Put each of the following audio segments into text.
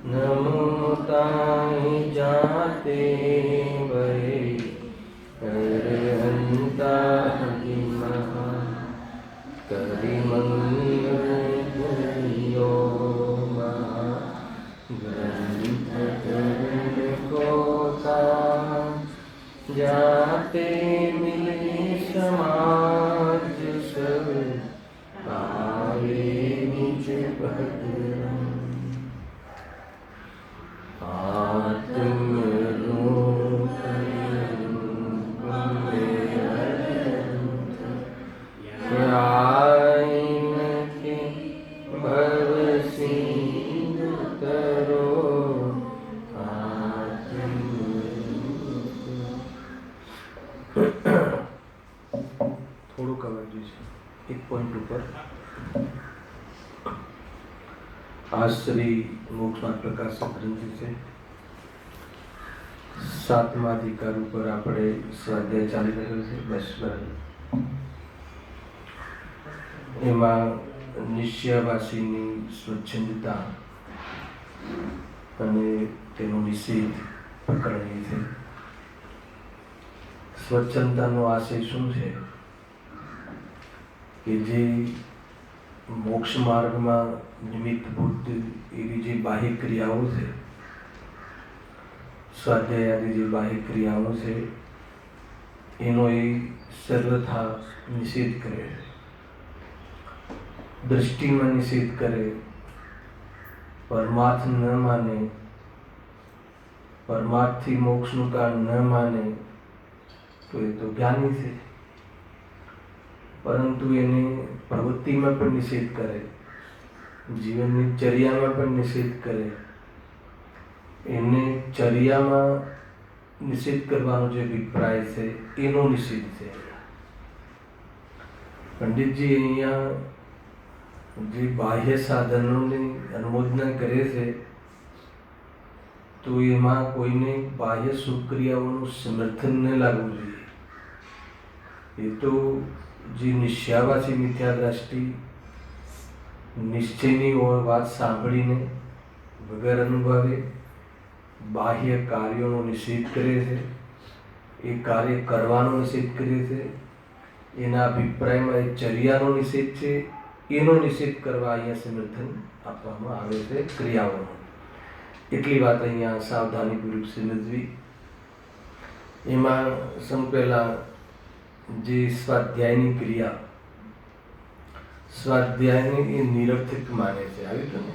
नमो ताई जाते वै हरहंता महा करिमंगलियो महा ग्रंथ को जाते मिले समाज सब आवे निज भद्रम आत्मरूप आइन के भव सिंधु तरो થોડું કવર છે 1.2 પર આ શ્રી મોક્ષમાં પ્રકાશક ગ્રંથ છે. 7મા અધિકાર ઉપર આપણે સ્વાધ્યાય ચાલી રહ્યો છે. બસ બરાબર. એમાં નિશ્ચયવાસીની સ્વચ્છંદતા અને તેનો નિષેધ પકડણી છે. સ્વચ્છંદતાનો આશય શું છે કે જે મોક્ષ માર્ગમાં નિમિત્તભૂત એવી જે બાહ્ય ક્રિયાઓ છે, સ્વાધ્યાય આદિ જે બાહ્ય ક્રિયાઓ છે, એનો એ સર્વથા નિષેધ કરે, દૃષ્ટિમાં નિષેધ કરે, પરમાર્થ ન માને, પરમાર્થથી મોક્ષનું કારણ ન માને તો એ તો જ્ઞાની છે. પરંતુ એને પ્રવૃત્તિમાં પણ નિષેધ કરે, જીવનની ચર્યામાં પણ નિષેધ કરે. એને ચર્યામાં નિષેધ કરવાનો જે અભિપ્રાય છે એનો નિષેધ છે. પંડિતજી અહીંયા જે બાહ્ય સાધનોની અનુમોદના કરે છે તો એમાં કોઈને બાહ્ય સુક્રિયાઓનું સમર્થન ન લાગવું જોઈએ. એ તો જે નિશ્ચયવાસી મિથ્યા દ્રષ્ટિ નિશ્ચયની વાત સાંભળીને વગર અનુભવે બાહ્ય કાર્યોનો નિષેધ કરે છે, એ કાર્ય કરવાનો નિષેધ કરે છે, એના અભિપ્રાયમાં એ ચર્યાનો નિષેધ છે, એનો નિષેધ કરવા અહીંયા સમર્થન આપવામાં આવે છે ક્રિયાઓનો. એટલી વાત અહીંયા સાવધાનીપૂર્વક સમજવી. એમાં સૌ પહેલાં જે સ્વાધ્યાયની ક્રિયા, સ્વાધ્યાયને એ નિરર્થક માને છે. આવ્યું હતું ને,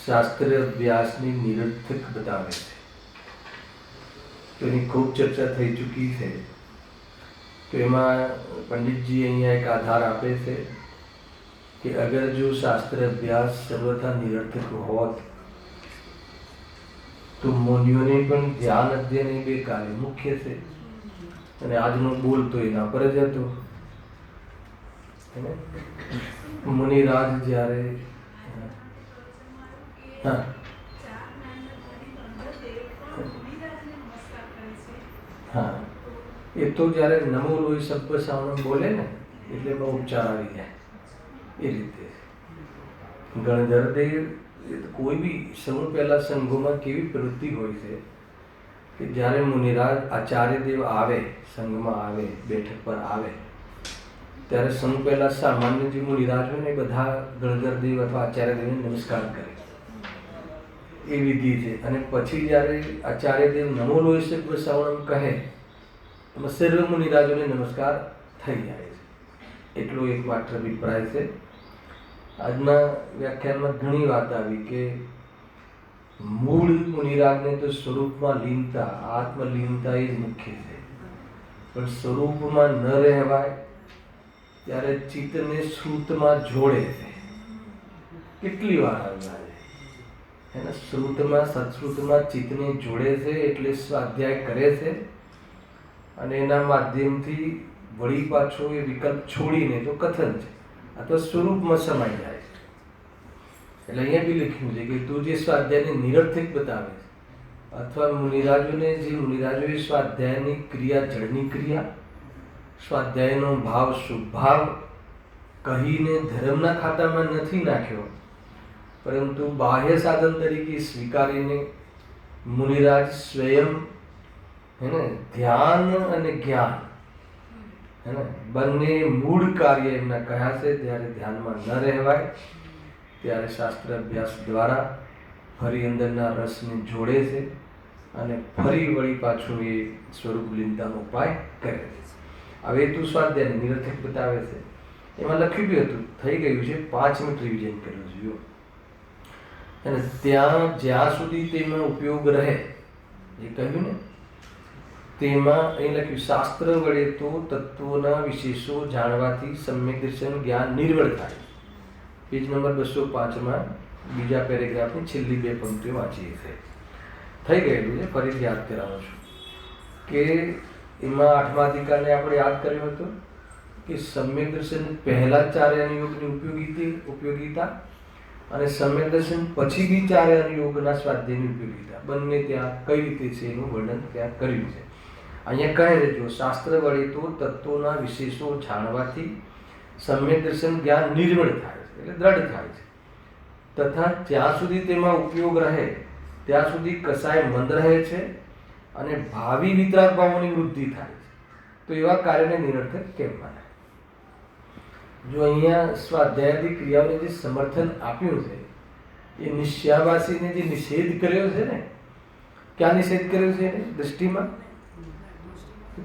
શાસ્ત્ર અભ્યાસની નિરર્થક બતાવે છે. તો એની ખૂબ ચર્ચા થઈ ચૂકી છે. તો એમાં પંડિતજી અહીંયા એક આધાર આપે છે કે અગર જો શાસ્ત્ર અભ્યાસ સર્વથા નિરર્થક હોત તો મુનિઓને પણ ધ્યાન અધ્યયન એ બે કાર્ય મુખ્ય છે. અને આજનો બોલ તો એના પર જ હતો. મુનિરાજ જ્યારે હા એ તો જ્યારે નમો લોહી સબ્બ સાવણ બોલે ને એટલે એમાં ઉપચાર આવી જાય. એ રીતે ગણધરદેવ કોઈ બી સૌ પહેલા સંઘોમાં કેવી પ્રવૃત્તિ હોય છે કે જ્યારે મુનિરાજ આચાર્યદેવ આવે, સંઘમાં આવે, બેઠક પર આવે, ત્યારે સૌ પહેલા સામાન્ય જે મુનિરાજ હોય ને એ બધા ગણધરદેવ અથવા આચાર્યદેવને નમસ્કાર કરે. એ વિધિ છે. અને પછી જ્યારે આચાર્યદેવ નમો લોહી સબ્બ સાવણ કહે એમાં સર્વ મુનિરાજોને નમસ્કાર થઈ જાય છે. એટલો એકમાત્ર અભિપ્રાય છે. આજના વ્યાખ્યાનમાં ઘણી વાત આવી કે મૂળ મુનિરાજને તો સ્વરૂપમાં લીનતા, આત્મલીનતા એ જ મુખ્ય છે. પણ સ્વરૂપમાં ન રહેવાય ત્યારે ચિત્તને શ્રુતમાં જોડે છે. કેટલી વાર આવ્યા એના શ્રુતમાં, સત્શ્રુતમાં ચિત્તને જોડે છે. એટલે સ્વાધ્યાય કરે છે અને એના માધ્યમથી વળી પાછો એ વિકલ્પ છોડીને તો કથન છે અથવા સ્વરૂપમાં સમાઈ જાય છે. એટલે અહીંયા બી લખ્યું છે કે તું જે સ્વાધ્યાયને નિરર્થક બતાવે છે અથવા મુનિરાજોએ સ્વાધ્યાયની ક્રિયા, જળની ક્રિયા સ્વાધ્યાયનો ભાવ શુભાવ કહીને ધર્મના ખાતામાં નથી નાખ્યો, પરંતુ બાહ્ય સાધન તરીકે સ્વીકારીને મુનિરાજ સ્વયં ધ્યાન અને જ્ઞાન બંને મૂળ કાર્ય એમના કહ્યા છે. ત્યારે ધ્યાનમાં ન રહેવાય ત્યારે શાસ્ત્ર અભ્યાસ દ્વારા ફરી અંદરના રસને જોડે છે અને ફરી વળી પાછું એ સ્વરૂપ લીનતાનો ઉપાય કરે છે. હવે તું સ્વાધ્યાય નિરર્થક બતાવે છે. એમાં લખ્યું બી હતું, થઈ ગયું છે, 5 મિનિટ રિવિઝન કર્યું છે અને ત્યાં જ્યાં સુધી તેમાં ઉપયોગ રહે એ કહ્યું ને, તેમાં અહીં લખ્યું શાસ્ત્ર વડે તો તત્વોના વિશેષો જાણવાથી સમ્યક દર્શન જ્ઞાન નિર્વળ થાય. પેજ નંબર 205 બીજા પેરેગ્રાફની છેલ્લી 2 પંક્તિઓ વાંચીએ છે. થઈ ગયેલું છે, ફરીથી યાદ કરાવું છું કે એમાં 8મા અધિકારને આપણે યાદ કર્યો હતો કે સમ્યક દર્શન પહેલા ચારે અનુયોગની ઉપયોગિતા અને સમ્યક દર્શન પછી બી ચારે અનુયોગના સ્વાધ્યાયની ઉપયોગિતા બંને ત્યાં કઈ રીતે છે એનું વર્ણન ત્યાં કર્યું છે. અહીંયા કહે છે, જો શાસ્ત્ર વડે તો તત્વોના વિશેષો જાણવાથી સમ્યક દર્શન જ્ઞાન નિર્મળ થાય છે, એટલે દ્રઢ થાય છે, તથા જ્યાં સુધી તેમાં ઉપયોગ રહે ત્યાં સુધી કસાય મંદ રહે છે અને ભાવિ વિતરાગ ભાવોની વૃદ્ધિ થાય છે. તો એવા કાર્યને નિરર્થક કેમ માને? જો અહીંયા સ્વાધ્યાયની ક્રિયાઓને જે સમર્થન આપ્યું છે એ નિશ્ચયાવાસીને જે નિષેધ કર્યો છે ને, ક્યાં નિષેધ કર્યો છે એને દૃષ્ટિમાં?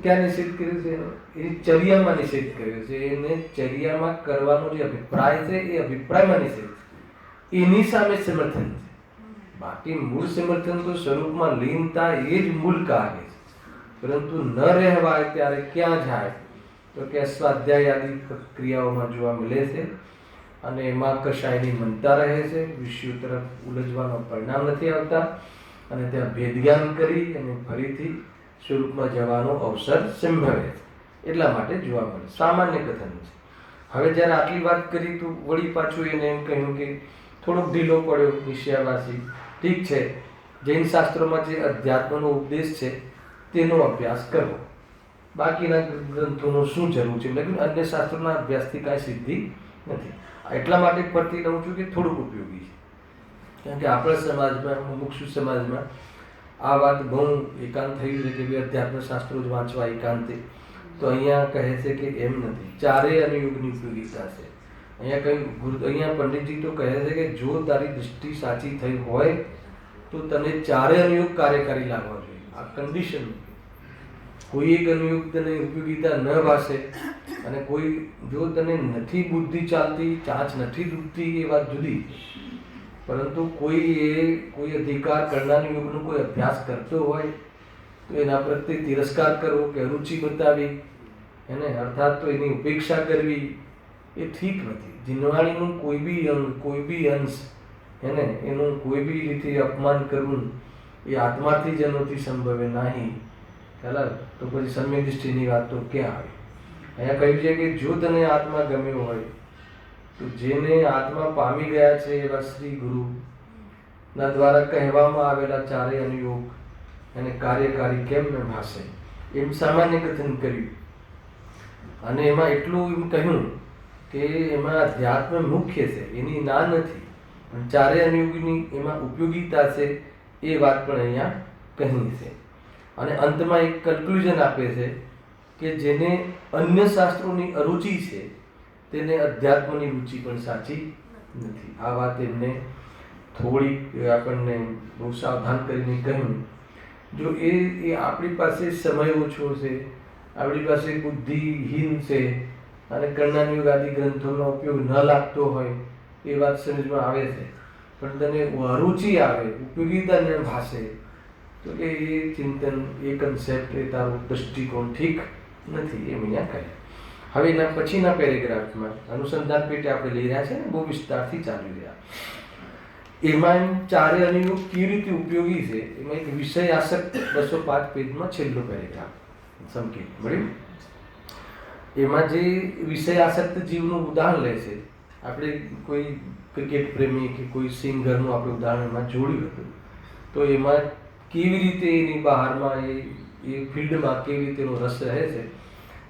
ક્યાં નિષેધ કર્યો છે એને? એ ચર્યામાં નિષેધ કર્યો છે. એને ચર્યામાં કરવાનો જે અભિપ્રાય છે એ અભિપ્રાયમાં નિષેધ છે, એની સામે સમર્થન છે. બાકી મૂળ સમર્થન તો સ્વરૂપમાં લીનતા એ જ મૂળ કાર્ય છે, પરંતુ ન રહેવાય ત્યારે ક્યાં જાય તો કે સ્વાધ્યાય આદિ ક્રિયાઓમાં જોવા મળે છે અને એમાં કશાયની મનતા રહે છે, વિષયો તરફ ઉલઝવાનો પરિણામ નથી આવતા અને ત્યાં ભેદજ્ઞાન કરી અને ફરીથી સ્વરૂપમાં જવાનો અવસર સંભવે છે. એટલા માટે જોવા મળે, સામાન્ય કથન છે. હવે જ્યારે આટલી વાત કરી તો વળી પાછું એને એમ કહ્યું કે થોડોક ઢીલો પડ્યો નિશ્ચયાવાસી. ઠીક છે, જૈન શાસ્ત્રોમાં જે અધ્યાત્મનો ઉપદેશ છે તેનો અભ્યાસ કરવો, બાકીના ગ્રંથોનો શું જરૂર છે? એટલે અન્ય શાસ્ત્રોના અભ્યાસથી કાંઈ સિદ્ધિ નથી. એટલા માટે ફરતી લઉં છું કે થોડુંક ઉપયોગી છે, કારણ કે આપણા સમાજમાં, મુમુક્ષુ સમાજમાં આ વાત બહુ એકાંત થયું છે કે ભાઈ અધ્યાત્મ શાસ્ત્રો જ વાંચવા એકાંતે. તો અહીંયા કહે છે કે એમ નથી, ચારેય અનુયોગની ઉપયોગિતા છે. અહીંયા પંડિતજી તો કહે છે કે જો તારી દૃષ્ટિ સાચી થઈ હોય તો તને ચારે અનુયોગ કાર્યકારી લાગવા જોઈએ. આ કન્ડિશન, કોઈ એક અનુયોગ તને ઉપયોગિતા ન ભાષે અને કોઈ જો તને નથી બુદ્ધિ ચાલતી, ચાંચ નથી ડૂબતી એ વાત જુદી, પરંતુ કોઈ અધિકાર કરનારની યોગનો કોઈ અભ્યાસ કરતો હોય તો એના પ્રત્યે તિરસ્કાર કરવો કે અરુચિ બતાવી એને, અર્થાત તો એની ઉપેક્ષા કરવી એ ઠીક નથી. જીનવાણીનું કોઈ બી અંશ એનું કોઈ બી રીતે અપમાન કરવું એ આત્માથી જનોથી સંભવે નહીં. ખ્યાલ? તો પછી સમ્યક દૃષ્ટિની વાત તો ક્યાં આવી? અહીંયા કહ્યું છે કે જો તને આત્મા ગમ્યો હોય તો જેને આત્મા પામી ગયા છે એવા શ્રી ગુરુ ના દ્વારા કહેવામાં આવેલા ચારેય અનુયોગ અને કાર્યકારી કેમ ન ભાષે એમ સામાન્ય કથન કર્યું. અને એમાં એટલું એમ કહ્યું કે એમાં અધ્યાત્મ મુખ્ય છે, એની ના નથી, પણ ચારેય અનુયોગની એમાં ઉપયોગિતા છે એ વાત પણ અહીંયા કહી છે. અને અંતમાં એક કન્ક્લુઝન આપે છે કે જેને અન્ય શાસ્ત્રોની અરુચિ છે તેને અધ્યાત્મની રુચિ પણ સાચી નથી. આ વાત એમને થોડીક આપણને બહુ સાવધાન કરીને કહ્યું. જો એ આપણી પાસે સમય ઓછો છે, આપણી પાસે બુદ્ધિહીન છે અને કર્ણાનુયોગ આદિ ગ્રંથોનો ઉપયોગ ન લાગતો હોય એ વાત સમજમાં આવે છે, પણ તને અરુચિ આવે, ઉપયોગિતા ન ભાષે તો કે એ ચિંતન, એ કન્સેપ્ટ, એ તારો દૃષ્ટિકોણ ઠીક નથી એમ અહીંયા કહે. હવે એના પછીના પેરેગ્રાફમાં અનુસંધાન પેટે આપણે લઈ રહ્યા છે ને, બહુ વિસ્તારથી ચાલી રહ્યા. એમાં ચારે અનુયોગ કેવી રીતે ઉપયોગી છે એમાં એક વિષય આસક્ત 205 પેજમાં છેલ્લો પેરેગ્રાફ સંકેત મળ્યું. એમાં જે વિષય આસક્ત જીવનું ઉદાહરણ લે છે, આપણે કોઈ ક્રિકેટ પ્રેમી કે કોઈ સિંગરનું આપણે ઉદાહરણ એમાં જોડ્યું હતું, તો એમાં કેવી રીતે એની બહારમાં એ ફિલ્ડમાં કેવી રીતે એનો રસ રહે છે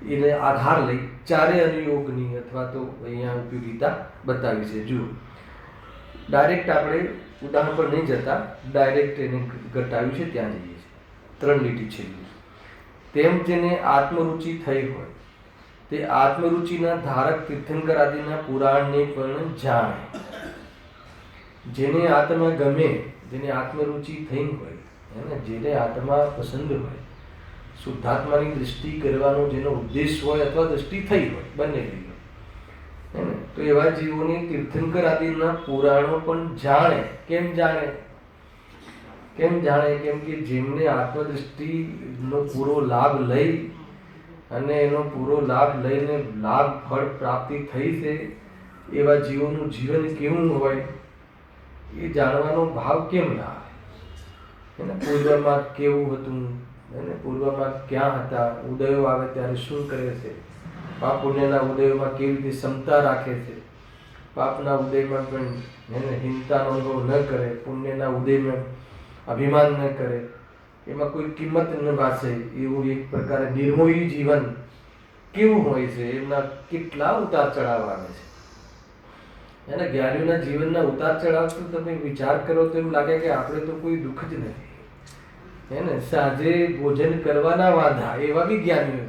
એને આધાર લઈ ચારે અનુયોગની અથવા તો અહીંયા ઉપયોગિતા બતાવી છે. જુઓ, ડાયરેક્ટ આપણે ઉદાહરણ પર નહીં જતા, ડાયરેક્ટ એને ઘટાવ્યું છે ત્યાં જઈએ છીએ. 3 લીટી છેલ્લી. તેમ જેને આત્મરુચિ થઈ હોય તે આત્મરુચિના ધારક તીર્થંકર આદિના પુરાણને પણ જાણે. જેને આત્મા ગમે, જેને આત્મરુચિ થઈ હોય, જેને આત્મા પસંદ હોય, શુદ્ધાત્માની દૃષ્ટિ કરવાનો જેનો ઉદ્દેશ હોય અથવા દૃષ્ટિ થઈ હોય, બંને થઈ હોય, તો એવા જીવોને તીર્થંકર આદિના પુરાણો પણ જાણે. કેમ જાણે? કેમ જાણે? કેમ કે જેમને આત્મદૃષ્ટિનો પૂરો લાભ લઈ અને એનો પૂરો લાભ લઈને લાભ ફળ પ્રાપ્તિ થઈ છે, એવા જીવોનું જીવન કેવું હોય એ જાણવાનો ભાવ કેમ ના આવે? પૂર્વમાં કેવું હતું, પૂર્વમાં ક્યાં હતા, ઉદયો આવે ત્યારે શું કરે છે, પાપ પુણ્યના ઉદયોમાં કેવી રીતે ક્ષમતા રાખે છે, પાપના ઉદયમાં પણ હિંતાનો અનુભવ ન કરે, પુણ્યના ઉદયમાં અભિમાન ન કરે, એમાં કોઈ કિંમત ન ભાષે, એવું એક પ્રકારે નિર્મોહી જીવન કેવું હોય છે, એમના કેટલા ઉતાર ચઢાવ આવે છે. એના જ્ઞાનીઓના જીવનના ઉતાર ચઢાવ તો તમે વિચાર કરો તો એમ લાગે કે આપણે તો કોઈ દુઃખ જ નથી. સાંજે ભોજન કરવાના વાંધા એવા બી જ્ઞાનીઓ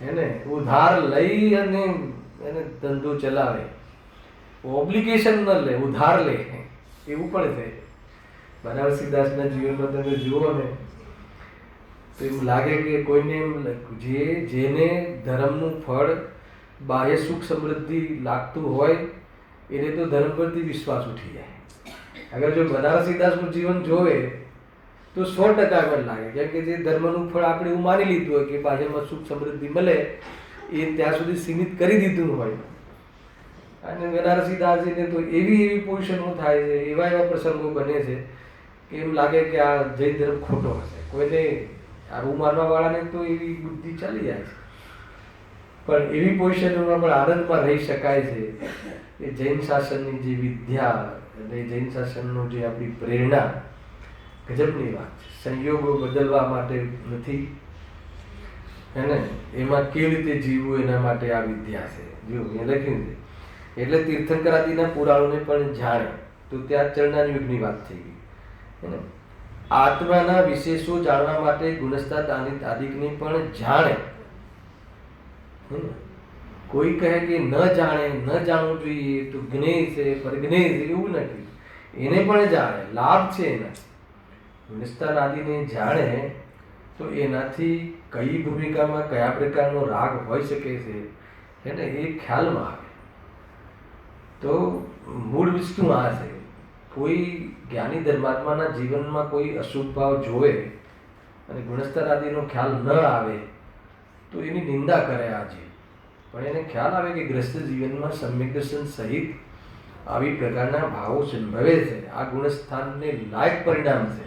છે. ઉધાર લઈ અને એને ધંધો ચલાવે, ઓબ્લિગેશન ન લે, ઉધાર લે, એવું પણ છે. બનારસીદાસના જીવનમાં તમે જુઓ ને તો એવું લાગે કે કોઈને જેને ધર્મનું ફળ બાહ્ય સુખ સમૃદ્ધિ લાગતું હોય એને તો ધર્મ પરથી વિશ્વાસ ઉઠી જાય. અગર જો બનારસીદાસનું જીવન જોવે તો 100% એમ લાગે, કેમ કે જે ધર્મનું ફળ આપણે એવું માની લીધું હોય કે બાહ્યમાં સુખ સમૃદ્ધિ મળે એ ત્યાં સુધી સીમિત કરી દીધું હોય. અને બનારસીદાસજીને તો એવી પોઝિશનો થાય છે, એવા પ્રસંગો બને છે કે એમ લાગે કે આ જૈન ધર્મ ખોટો હશે. કોઈને આવું માનવા વાળાને તો એવી બુદ્ધિ ચાલી જાય છે, પણ એવી પોઝિશનમાં પણ આનંદમાં રહી શકાય છે. એ જૈન શાસનની જે વિદ્યા અને જૈન શાસનનો જે આપણી પ્રેરણા ગજબની વાત છે. સંયોગો બદલવા માટે નથી, એમાં કેવી રીતે જીવવું એના માટે આ વિદ્યા છે. જો એ લખ્યું છે એટલે તીર્થંકર આદિના પુરાણોને પણ જાણે. તો ત્યાં ચરણાન યુગની વાત થઈ ગઈ. આત્માના વિશેષો જાણવા માટે ગુણસ્તા આદિકને પણ જાણે. કોઈ કહે કે ન જાણે, ન જાણવું જોઈએ તો જ્ઞેય છે, પરજ્ઞેય છે, એવું નથી. એને પણ જાણે, લાભ છે એના. ગુણસ્થાન આદિને જાણે તો એનાથી કઈ ભૂમિકામાં કયા પ્રકારનો રાગ હોઈ શકે છે એ ખ્યાલમાં આવે. તો મૂળ વસ્તુ આ છે. કોઈ જ્ઞાની ધર્માત્માના જીવનમાં કોઈ અશુભ ભાવ જોવે અને ગુણસ્તર આદિનો ખ્યાલ ન આવે તો એની નિંદા કરે આજે. પણ એને ખ્યાલ આવે કે ગ્રસ્ત જીવનમાં સમ્યક દર્શન સહિત આવી પ્રકારના ભાવો સંભવે છે, આ ગુણસ્થાનને લાયક પરિણામ છે.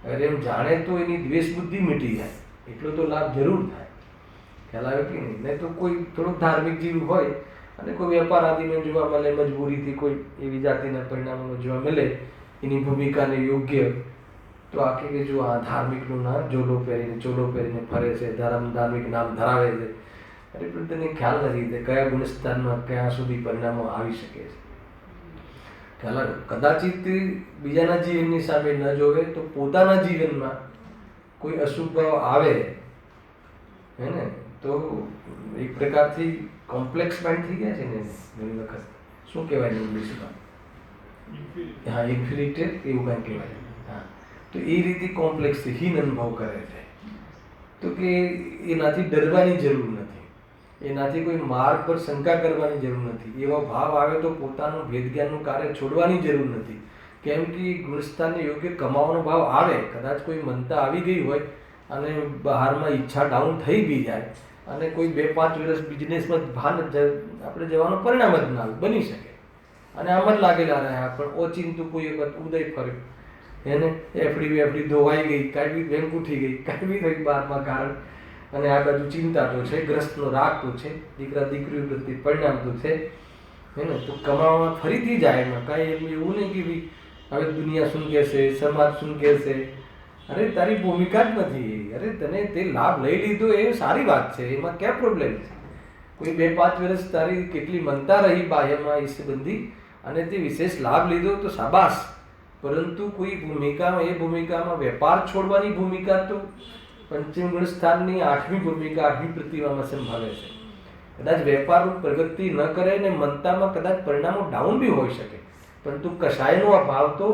અગર એમ જાણે તો એની દ્વેષ બુદ્ધિ મીટી જાય, એટલો તો લાભ જરૂર થાય. ખ્યાલ આવે કે નહીં? નહીં તો કોઈ થોડુંક ધાર્મિક જીવ હોય અને કોઈ વેપાર આદિને જોવા મળે, મજબૂરીથી કોઈ એવી જાતિના પરિણામો જોવા મળે એની ભૂમિકાને યોગ્ય, તો આખી કે જો આ ધાર્મિકનું નામ ચોલો પહેરીને ફરે છે, ધાર્મિક નામ ધરાવે છે, અરે પણ તેને ખ્યાલ નથી કે કયા ગુણસ્થાનમાં ક્યાં સુધી પરિણામો આવી શકે છે. ખ્યાલ આવે? કદાચિત બીજાના જીવનની સામે ન જોવે તો પોતાના જીવનમાં કોઈ અશુભ ભાવ આવે તો એક પ્રકારથી કોમ્પ્લેક્સ માઇન્ડ થઈ ગયા છે ને ઘણી વખત. શું કહેવાય ઇંગ્લિશમાં? હા, ઇન્ફિનિટેડ એવું કાંઈ કહેવાય. હા, તો એ રીતે કોમ્પ્લેક્સ હીન અનુભવ કરે છે. તો કે એનાથી ડરવાની જરૂર નથી, એનાથી કોઈ માર્ગ પર શંકા કરવાની જરૂર નથી. એવો ભાવ આવે તો પોતાનું ભેદ જ્ઞાનનું કાર્ય છોડવાની જરૂર નથી. કેમ કે ગુણસ્થાનને યોગ્ય કમાવાનો ભાવ આવે, કદાચ કોઈ મનતા આવી ગઈ હોય અને બહારમાં ઈચ્છા ડાઉન થઈ બી જાય અને કોઈ 2-5 વર્ષ બિઝનેસમાં ભાન આપણે જવાનું પરિણામ જ ના આવે, બની શકે. અને આમ જ લાગેલા રહ્યા, પણ ઓચિંતું કોઈ વખત ઉદય ફર્યો, એફડી ધોવાઈ ગઈ, કાંઈ બી બેંક ઉઠી ગઈ, કાંઈ બી થઈ બહારમાં કારણ, અને આ બાજુ ચિંતા તો છે, ગ્રસ્તનો રાગ તો છે, દીકરા દીકરીઓ પ્રત્યે પરિણામ તો છે. તો કમાવામાં ફરીથી જાય એમાં કાંઈ એવું નહીં કે હવે દુનિયા શું કહેશે, સમાજ શું કહેશે, અરે તારી ભૂમિકા જ નથી. અરે તને તે લાભ લઈ લીધો એ સારી વાત છે, એમાં ક્યાં પ્રોબ્લેમ છે? કોઈ 2-5 વર્ષ તારી કેટલી મનતા રહી બાહ્યમાં એ સંબંધી અને તે વિશેષ લાભ લીધો તો શાબાશ. પરંતુ કોઈ ભૂમિકામાં, એ ભૂમિકામાં વેપાર છોડવાની ભૂમિકા તો પંચમ ગુણ સ્થાનની 8મી ભૂમિકા 8મી પ્રતિભામાં સંભાળે છે. કદાચ વેપારનું પ્રગતિ ન કરે ને મનતામાં કદાચ પરિણામો ડાઉન બી હોઈ શકે, પરંતુ કષાયનો આ ભાવ તો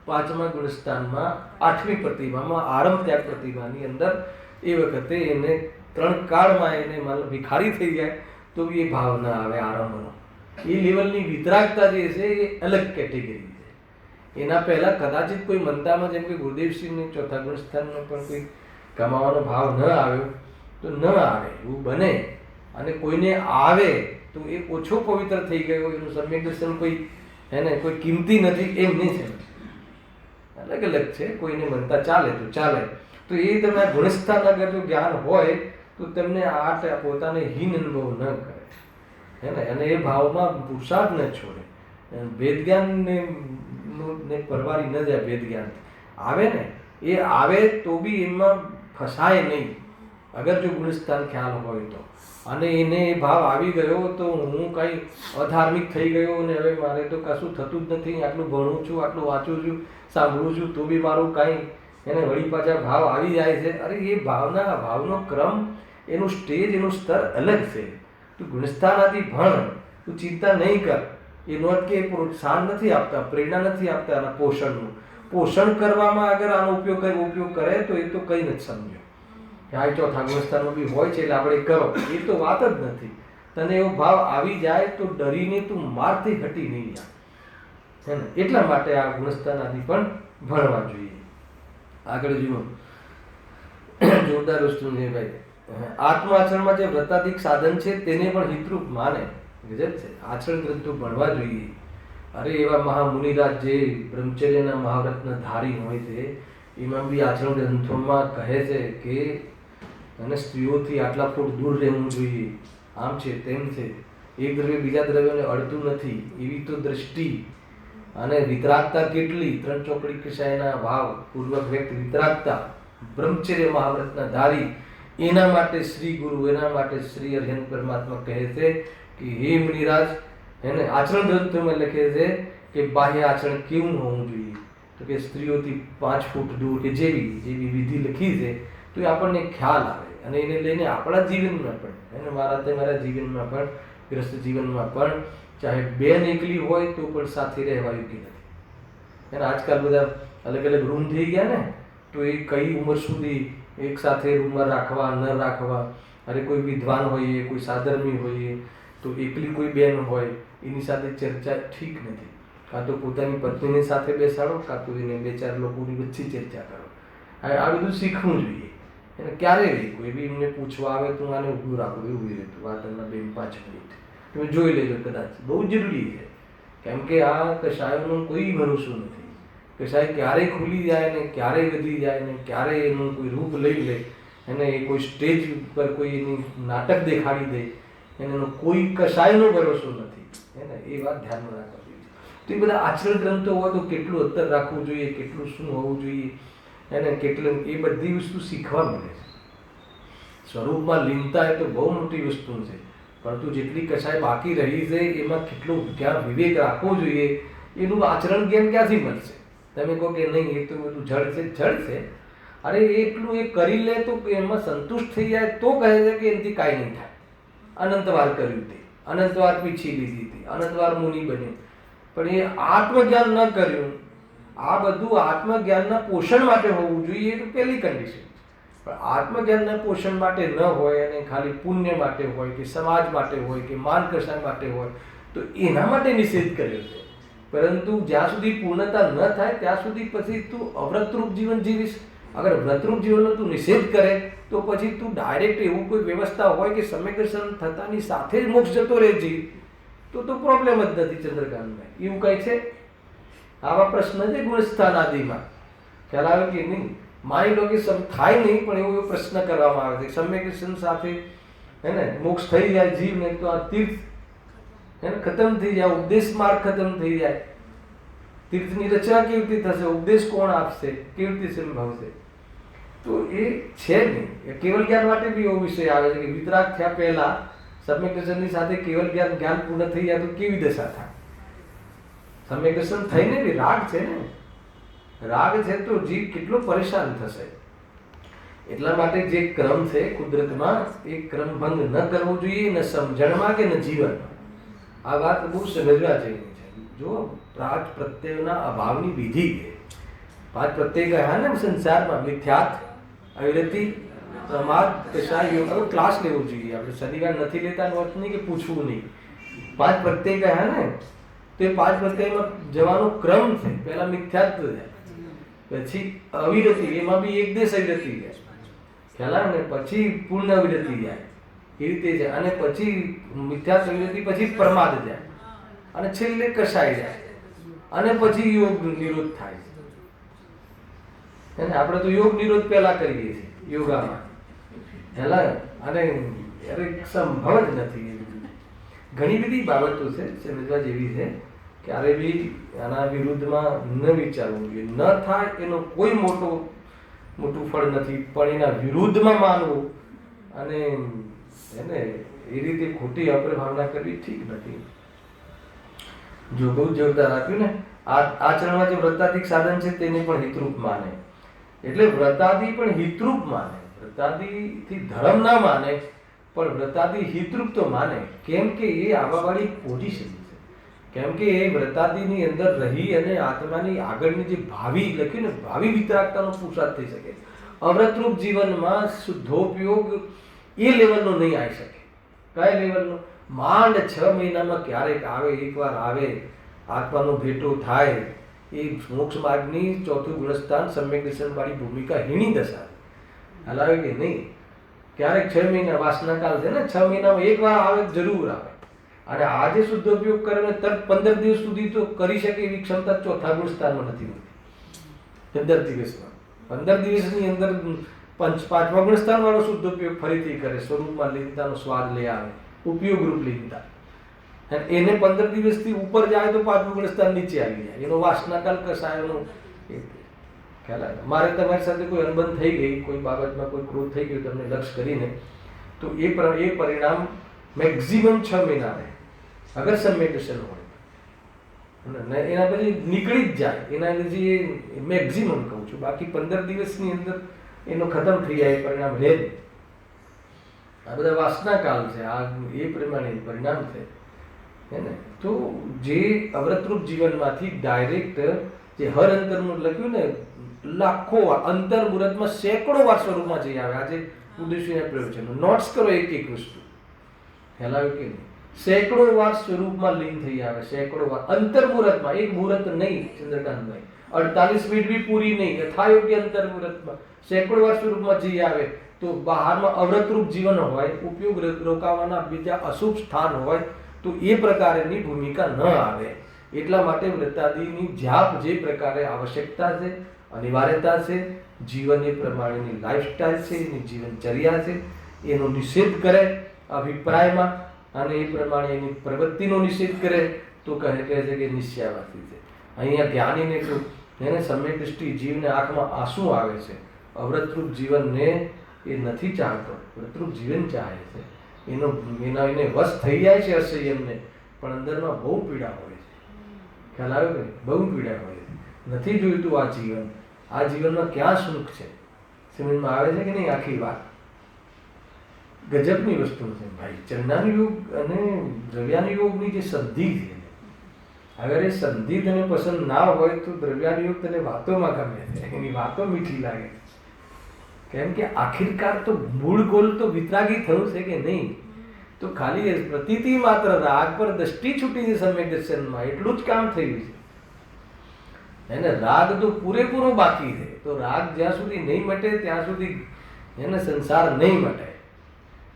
5મા ગુણસ્થાનમાં 8મી પ્રતિભામાં આરંભ ત્યાગ પ્રતિભાની અંદર એ વખતે એને 3 કાળમાં એને મતલબ ભિખારી થઈ જાય તો બી એ ભાવ ના આવે આરંભનો. એ લેવલની વિતરાગતા જે છે એ અલગ કેટેગરી છે. એના પહેલા કદાચિત કોઈ મનતામાં જેમ કે ગુરુદેવસિંહની 4થા ગુણસ્થાનમાં પણ કોઈ કમાવાનો ભાવ ન આવ્યો તો ન આવે એવું બને, અને કોઈને આવે તો એ ઓછો પવિત્ર થઈ ગયો, એનું સમ્યક દર્શન કોઈ એને કોઈ કિંમતી નથી એમ નહીં છે. અલગ અલગ છે. કોઈને મનતા ચાલે તો ચાલે. તો એ તમે ગુણસ્થાન અગર જો જ્ઞાન હોય તો તમને આ પોતાને હીન અનુભવ ન કરે, હે ને, અને એ ભાવમાં પુરુષાર્થ ન છોડે. ભેદ જ્ઞાનને પરવારી ન જાય. ભેદ જ્ઞાન આવે ને, એ આવે તો બી એમાં ફસાય નહીં અગર જો ગુણસ્થાન ખ્યાલ હોય તો. અને એને એ ભાવ આવી ગયો તો હું કાંઈ અધાર્મિક થઈ ગયો અને હવે મારે તો કશું થતું જ નથી, આટલું ભણું છું, આટલું વાંચું છું, સાંભળું છું, તો બી મારું કાંઈ એને વળી પાછા ભાવ આવી જાય છે. અરે એ ભાવનો ક્રમ, એનું સ્ટેજ, એનું સ્તર અલગ છે. તું ગુણસ્થાનાથી ભણ, તું ચિંતા નહીં કર. એનો અર્થ કે પ્રોત્સાહન નથી આપતા, પ્રેરણા નથી આપતા આના પોષણનું. પોષણ કરવામાં અગર આનો ઉપયોગ કરે તો એ તો કંઈ નથી સમજો. આ 4થા ગુણસ્થાનમાં બી હોય છે એટલે આપણે કરો, એ તો વાત જ નથી. તને એવો ભાવ આવી જાય તો ડરીને તું મારથી હટી નહીં જાય, હે ને. એટલા માટે આ ગુણસ્થાન આદિ પણ ભણવા જોઈએ. આગળ જુઓ, જોરદાર વસ્તુ છે ભાઈ. આત્મ આચરણમાં જે વ્રતાધિક સાધન છે તેને પણ હિતરૂપ માને. ગજબ છે. આચરણ ગ્રંથો ભણવા જોઈએ. અરે એવા મહામુનિરાજ જે બ્રહ્મચર્યના મહાવ્રતના ધારી હોય છે, એમાં બી આચરણ ગ્રંથોમાં કહે છે કે અને સ્ત્રીઓથી આટલા ફૂટ દૂર રહેવું જોઈએ, આમ છે તેમ છે, એક દ્રવ્ય બીજા દ્રવ્યને અડતું નથી, એવી તો દ્રષ્ટિ. અને વિતરાગતા કેટલી, 3 ચોકડી કષાયના ભાવ પૂર્વક વ્યક્ત વિતરાગતા, બ્રહ્મચર્ય મહાવ્રતના ધારી. એના માટે શ્રી ગુરુ, એના માટે શ્રી અર્હન પરમાત્મા કહે છે કે હે મુનિરાજ, એને આચરણ ગ્રંથોમાં લખે છે કે બાહ્ય આચરણ કેવું હોવું જોઈએ, તો કે સ્ત્રીઓથી 5 ફૂટ દૂર કે જેવી વિધિ લખી છે તો એ આપણને ખ્યાલ આવે. અને એને લઈને આપણા જીવનમાં પણ, એને મારા જીવનમાં પણ, ગ્રસ્ત જીવનમાં પણ, ચાહે બેન એકલી હોય તો પણ સાથે રહેવા યોગ્ય નથી. એને આજકાલ બધા અલગ અલગ રૂમ થઈ ગયા ને, તો એ કઈ ઉંમર સુધી એક સાથે રૂમમાં રાખવા ન રાખવા. અરે કોઈ વિદ્વાન હોઈએ, કોઈ સાધર્મી હોઈએ, તો એકલી કોઈ બેન હોય એની સાથે ચર્ચા ઠીક નથી. કાં તો પોતાની પત્નીની સાથે બેસાડો, કાં તો એને 2-4 લોકોની વચ્ચે ચર્ચા કરો. આ બધું શીખવું જોઈએ. એને ક્યારે નહીં કોઈ બી એમને પૂછવા આવે તો આને ઊભું રાખવું, એવું રહેતું વાતના 2-5 મિનિટ તમે જોઈ લેજો. કદાચ બહુ જરૂરી છે, કેમ કે આ કષાયોનું કોઈ ભરોસો નથી. કષાય ક્યારે ખુલી જાય ને ક્યારે વધી જાય ને ક્યારે એનું કોઈ રૂપ લઈ લે, એને એ કોઈ સ્ટેજ પર કોઈ એની નાટક દેખાડી દે, એનો કોઈ કષાયનો ભરોસો નથી. એને એ વાત ધ્યાનમાં રાખવા જોઈએ. તો એ બધા આચરણ ગ્રંથો હોય તો કેટલું અંતર રાખવું જોઈએ, કેટલું શું હોવું જોઈએ, એને કેટલું એ બધી વસ્તુ શીખવા મળે છે. સ્વરૂપમાં લીનતા એ તો બહુ મોટી વસ્તુ છે, પરંતુ જેટલી કશાય બાકી રહી છે એમાં કેટલું ક્યાં વિવેક રાખવો જોઈએ એનું આચરણ જ્ઞાન ક્યાંથી મળશે? તમે કહો કે નહીં એ તો બધું જડ છે. અરે એટલું એ કરી લે તો એમાં સંતુષ્ટ થઈ જાય તો કહે છે કે એનાથી કાંઈ નહીં થાય. અનંતવાર કર્યું તે, અનંતવાર પીછી લીધી હતી, અનંતવાર મુનિ બન્યો, પણ એ આત્મજ્ઞાન ન કર્યું. આ બધું આત્મજ્ઞાનના પોષણ માટે હોવું જોઈએ, એ તો પહેલી કન્ડિશન. પણ આત્મજ્ઞાનના પોષણ માટે ન હોય અને ખાલી પુણ્ય માટે હોય કે સમાજ માટે હોય કે માન કષાય માટે હોય તો એના માટે નિષેધ કર્યો છે. પરંતુ જ્યાં સુધી પૂર્ણતા ન થાય ત્યાં સુધી પછી તું અવ્રતરૂપ જીવન જીવીશ. અગર વ્રતરૂપ જીવનનો તું નિષેધ કરે તો પછી તું ડાયરેક્ટ એવું કોઈ વ્યવસ્થા હોય કે સમ્યક દર્શન થતાની સાથે જ મોક્ષ જતો રહે જી, તો પ્રોબ્લેમ જ નથી ચંદ્રકાંતભાઈ. એવું કંઈ છે? આવા પ્રશ્ન છે ગુણસ્થાન આદિમાં. ખ્યાલ આવે કે નહીં? માની લો કે થાય નહીં પણ એવો પ્રશ્ન કરવામાં આવે છે સમ્યક દર્શન સાથે હે ને મોક્ષ થઈ જાય જીવને તો આ તીર્થ હે ને ખતમ થઈ જાય, ઉપદેશ માર્ગ ખતમ થઈ જાય, તીર્થની રચના કેવી રીતે થશે, ઉપદેશ કોણ આપશે, કેવી રીતે સંભવશે? તો એ છે નહીં. એ કેવલ જ્ઞાન માટે બી એવો વિષય આવે છે કે વિતરાગ થયા પહેલા સમ્યક દર્શનની સાથે કેવલ જ્ઞાન પૂર્ણ થઈ જાય તો કેવી દશા થાય? સમ્યક દર્શન થઈને બી રાગ છે ને, રાગ છે તો જીવ કેટલો પરેશાન થશે. એટલા માટે જે ક્રમ છે કુદરતમાં એ ક્રમ ભંગ ન કરવો જોઈએ, ન સમજણમાં કે ન જીવનમાં. આ વાત બહુ સમજવા જેવી છે. જો પાંચ પ્રત્યયના અભાવની વિધિ છે. પાંચ પ્રત્યય કહ્યા ને સંસારમાં મિથ્યાત્, અવિરતિ, પ્રમાદ, કશાય યોગ. હવે ક્લાસ લેવો જોઈએ આપણે, શનિવાર નથી લેતા નો અર્થ નહીં કે પૂછવું નહીં. પાંચ પ્રત્યય કહ્યા ને તો એ પાંચ પ્રત્યયમાં જવાનો ક્રમ છે. પહેલા મિથ્યાત્વ જાય, પછી અવિરતિ, એમાં બી એક દેશ અવિરતિ જાય ખ્યાલ ને, પછી પૂર્ણ અવિરતિ જાય, એ રીતે જાય, અને પછી મિથ્યાત્વ અવિરતિ, પછી પ્રમાદ જાય, અને છેલ્લે કશાય જાય, અને પછી યોગ નિરોધ થાય છે. આપણે તો યોગ નિરોધ પહેલા કરીએ છીએ યોગામાં હેલા, અને સંભવ જ નથી. ઘણી બધી બાબતો છે સમજવા જેવી છે. ક્યારે બી આના વિરુદ્ધમાં ન વિચારવું જોઈએ. ન થાય એનો કોઈ મોટું ફળ નથી, પણ એના વિરુદ્ધમાં માનવું અને એને એ રીતે ખોટી અપ્રભાવના કરવી ઠીક નથી. જો બહુ જોરદાર આપ્યું ને, આચરણમાં જે વ્રતાધિક સાધન છે તેને પણ હિતરૂપ માને. એટલે વ્રતાદિ પણ હિતરૂપ માને. વ્રતાદિથી ધર્મ ના માને, પણ વ્રતાદિ હિતરૂપ તો માને. કેમ કે એ આવાવાળી પોઝિશન છે. કેમ કે એ વ્રતાદિની અંદર રહી અને આત્માની આગળની જે ભાવિ લખ્યું ને, ભાવિ વિતરાગતાનો પુરુષાર્થ થઈ શકે. અવ્રતરૂપ જીવનમાં શુદ્ધોપયોગ એ લેવલનો નહીં આવી શકે. કયા લેવલનો? માંડ 6 મહિનામાં ક્યારેક આવે, એકવાર આવે, આત્માનો ભેટો થાય. એ મોક્ષ માર્ગની ચોથું ગુણસ્થાન સમ્યક દર્શન વાળી ભૂમિકા હીણી દશા હલાવે કે નહીં. ક્યારેક 6 મહિના વાસનાકાલ છે ને, 6 મહિનામાં એકવાર આવે, જરૂર આવે. અને આજે શુદ્ધ ઉપયોગ કરે ને તરત 15 દિવસ સુધી તો કરી શકે એવી ક્ષમતા ચોથા ગુણસ્થાનમાં નથી હોતી. 15 દિવસમાં 15 દિવસની અંદર પાંચમા ગુણસ્થાન વાળો શુદ્ધ ઉપયોગ ફરીથી કરે, સ્વરૂપમાં લીનતાનો સ્વાદ લઈ આવે, ઉપયોગ રૂપ લીનતા. એને 15 દિવસથી ઉપર જાય તો પાંચમું ગુણસ્થાન નીચે આવી જાય. એનો વાસનાકાલ કસાયનો ખ્યાલ આવે. મારે તમારી સાથે કોઈ અનબન થઈ ગઈ, કોઈ બાબતમાં કોઈ ક્રોધ થઈ ગયો તમને લક્ષ કરીને, તો એ પરિણામ મેક્ઝિમમ 6 મહિના રહે અગર સમ્યક દર્શન હોય. એના પછી નીકળી જ જાય. એના પછી મેક્ઝિમમ કહું છું, બાકી 15 દિવસની અંદર એનો ખતમ થઈ જાય, પરિણામ રહે જ. આ બધા વાસનાકાલ છે, આ એ પ્રમાણે પરિણામ છે ને. તો જે અવ્રતરૂપ જીવનમાંથી ડાયરેક્ટ જે હર અંતરનું લખ્યું ને, લાખો વાર અંતર મુહૂર્તમાં સેંકડો વાર સ્વરૂપમાં જઈ આવે. આજે ઉદ્દેશ્યના પ્રયોજનો નોટ્સ કરો એક વસ્તુ ફેલાવ્યું કે નહીં. સેંકડો વાર સ્વરૂપમાં લીન થઈ આવે, સેંકડો વાર અંતર મુહૂર્તમાં. એક મુહૂર્ત નહીં ચંદ્રકાંતભાઈ, 48 મિનિટ બી પૂરી નહીં, યથાયોગ્ય અંતર મુહૂર્તમાં સેંકડો વાર સ્વરૂપમાં જઈ આવે. તો બહારમાં અવ્રતરૂપ જીવન હોય, ઉપયોગ રોકાવાના બીજા અશુભ સ્થાન હોય, તો એ પ્રકારની ભૂમિકા ન આવે. એટલા માટે વ્રતાદિની જાપ જે પ્રકારે આવશ્યકતા છે, અનિવાર્યતા છે, જીવન એ પ્રમાણેની લાઈફસ્ટાઈલ છે, એની જીવનચર્યા છે, એનો નિષેધ કરે અભિપ્રાયમાં, અને એ પ્રમાણે એની પ્રવૃત્તિનો નિષેધ કરે તો કહે છે કે નિશ્ચયવાસી છે. અહીંયા જ્ઞાનીને એને સમ્યક દૃષ્ટિ જીવને આંખમાં આંસુ આવે છે. અવ્રતરૂપ જીવનને એ નથી ચાહતો, વ્રતરૂપ જીવન ચાહે છે. એને વશ થઈ જાય છે અસંયમને, પણ અંદરમાં બહુ પીડા હોય છે. ખ્યાલ આવ્યો કે બહુ પીડા હોય છે. નથી જોઈતું આ જીવન. આ જીવનમાં ક્યાં સુખ છે સમજમાં આવે છે કે નહીં? આખી વાત ગજબની વસ્તુ છે ભાઈ. ચંડાનો યોગ અને દ્રવ્યાનો યોગની જે સંધિ છે, અગર એ સંધિ તને પસંદ ના હોય તો દ્રવ્યાનો યોગ તને વાતોમાં ગમે છે, એની વાતો મીઠી લાગે. કેમ કે આખિરકાર તો મૂળ ગોલ તો વિતરાગી થયું છે કે નહીં? તો ખાલી પ્રતીતિ માત્ર રાગ પર દ્રષ્ટિ છૂટી છે સમ્યક દર્શનમાં, એટલું જ કામ થયું છે. એને રાગ તો પૂરેપૂરો બાકી છે. તો રાગ જ્યાં સુધી નહીં મટે ત્યાં સુધી એને સંસાર નહીં મટે.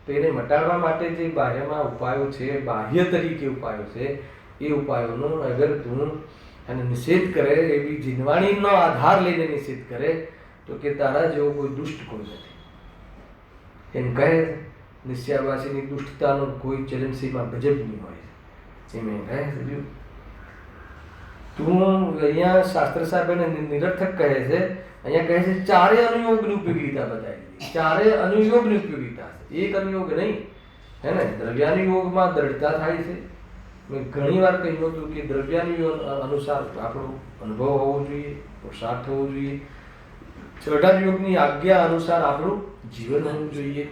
તો એને મટાડવા માટે જે બાહ્યમાં ઉપાયો છે, બાહ્ય તરીકે ઉપાયો છે, એ ઉપાયોનો અગર તું એને નિષેધ કરે, એવી જીનવાણીનો આધાર લઈને નિષેધ કરે, તો કે તારા જેવો કોઈ દુષ્ટ કોઈ નથી. એમ કહે નિશ્ચયવાસીની દુષ્ટતાનો કોઈ ચરમસીમા ગજબની હોય છે. એમ કહે છે. તો તું અહીંયા શાસ્ત્ર સાહેબ એને નિરર્થક કહે છે, અહીંયા કહે છે ચારે અનુયોગની ઉપયોગિતા બતાવી. ચારે અનુયોગની ઉપયોગિતા છે, એક અનુયોગ નહીં. હે ને? દ્રવ્યાનુયોગમાં દ્રઢતા થાય છે. મેં ઘણી વાર કહ્યું હતું કે દ્રવ્યાનુયોગ અનુસાર આપણો અનુભવ હોવો જોઈએ, પુરુષાર્થ હોવો જોઈએ. ચરણાનુયોગની આજ્ઞા અનુસાર આપણું જીવન હોવું જોઈએ.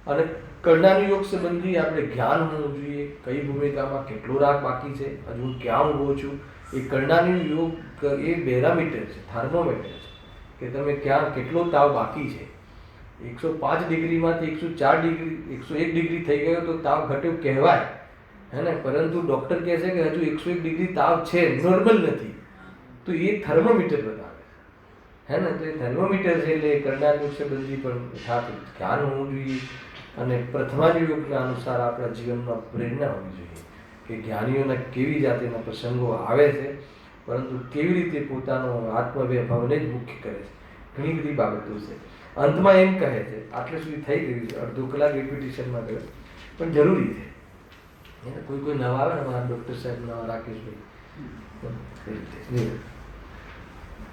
અને કર્ણાનુયોગ સંબંધી આપણે જ્ઞાન હોવું જોઈએ. કઈ ભૂમિકામાં કેટલો રાગ બાકી છે, હજુ હું ક્યાં ઊભો છું. એ કર્ણાનુયોગ એ બેરામીટર છે, થર્મોમીટર છે કે તમે ક્યાં કેટલો તાવ બાકી છે. 105 ડિગ્રીમાંથી 104 ડિગ્રી 101 ડિગ્રી થઈ ગયો તો તાવ ઘટ્યો કહેવાય, હે ને? પરંતુ ડૉક્ટર કહે છે કે હજુ 101 ડિગ્રી તાવ છે, નોર્મલ નથી. તો એ થર્મોમીટર બતાવે છે, હે ને? તો એ થર્મોમીટર છે. એટલે કર્ણાનુયોગ સંબંધી પણ જ્ઞાન હોવું જોઈએ. અને પ્રથમાનુયોગના અનુસાર આપણા જીવનમાં પ્રેરણા હોવી જોઈએ કે જ્ઞાનીઓના કેવી જાતિના પ્રસંગો આવે છે, પરંતુ કેવી રીતે પોતાનો આત્મવૈભવને જ મુખ્ય કરે છે. ઘણી બધી બાબતો છે. અંતમાં એમ કહે છે, આટલે સુધી થઈ ગયું છે, અડધો કલાક રિપીટિશનમાં ગયો, પણ જરૂરી છે. કોઈ નવા આવે ને, મારા ડૉક્ટર સાહેબ નવા, રાકેશભાઈ,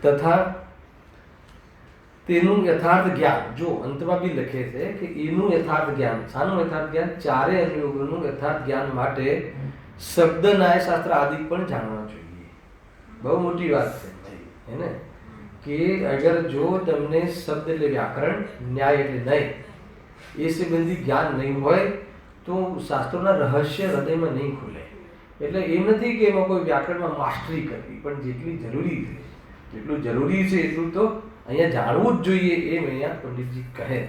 તથા તેનું યથાર્થ જ્ઞાન. જો અંતમાં બી લખે છે કે એનું યથાર્થ જ્ઞાન. શાનું યથાર્થ જ્ઞાન? ચારે અનુયોગોનું યથાર્થ જ્ઞાન માટે શબ્દ ન્યાયશાસ્ત્ર આદિ પણ જાણવા જોઈએ. બહુ મોટી વાત છે, હે ને? કે અગર જો તમને શબ્દ એટલે વ્યાકરણ, ન્યાય એટલે નહીં, એ સંબંધી જ્ઞાન નહીં હોય તો શાસ્ત્રોના રહસ્ય હૃદયમાં નહીં ખુલે. એટલે એમ નથી કે એમાં કોઈ વ્યાકરણમાં માસ્ટરી કરવી, પણ જેટલી જરૂરી છે, જેટલું જરૂરી છે એટલું તો અહીંયા જાણવું જ જોઈએ, એમ અહીંયા પંડિતજી કહે છે,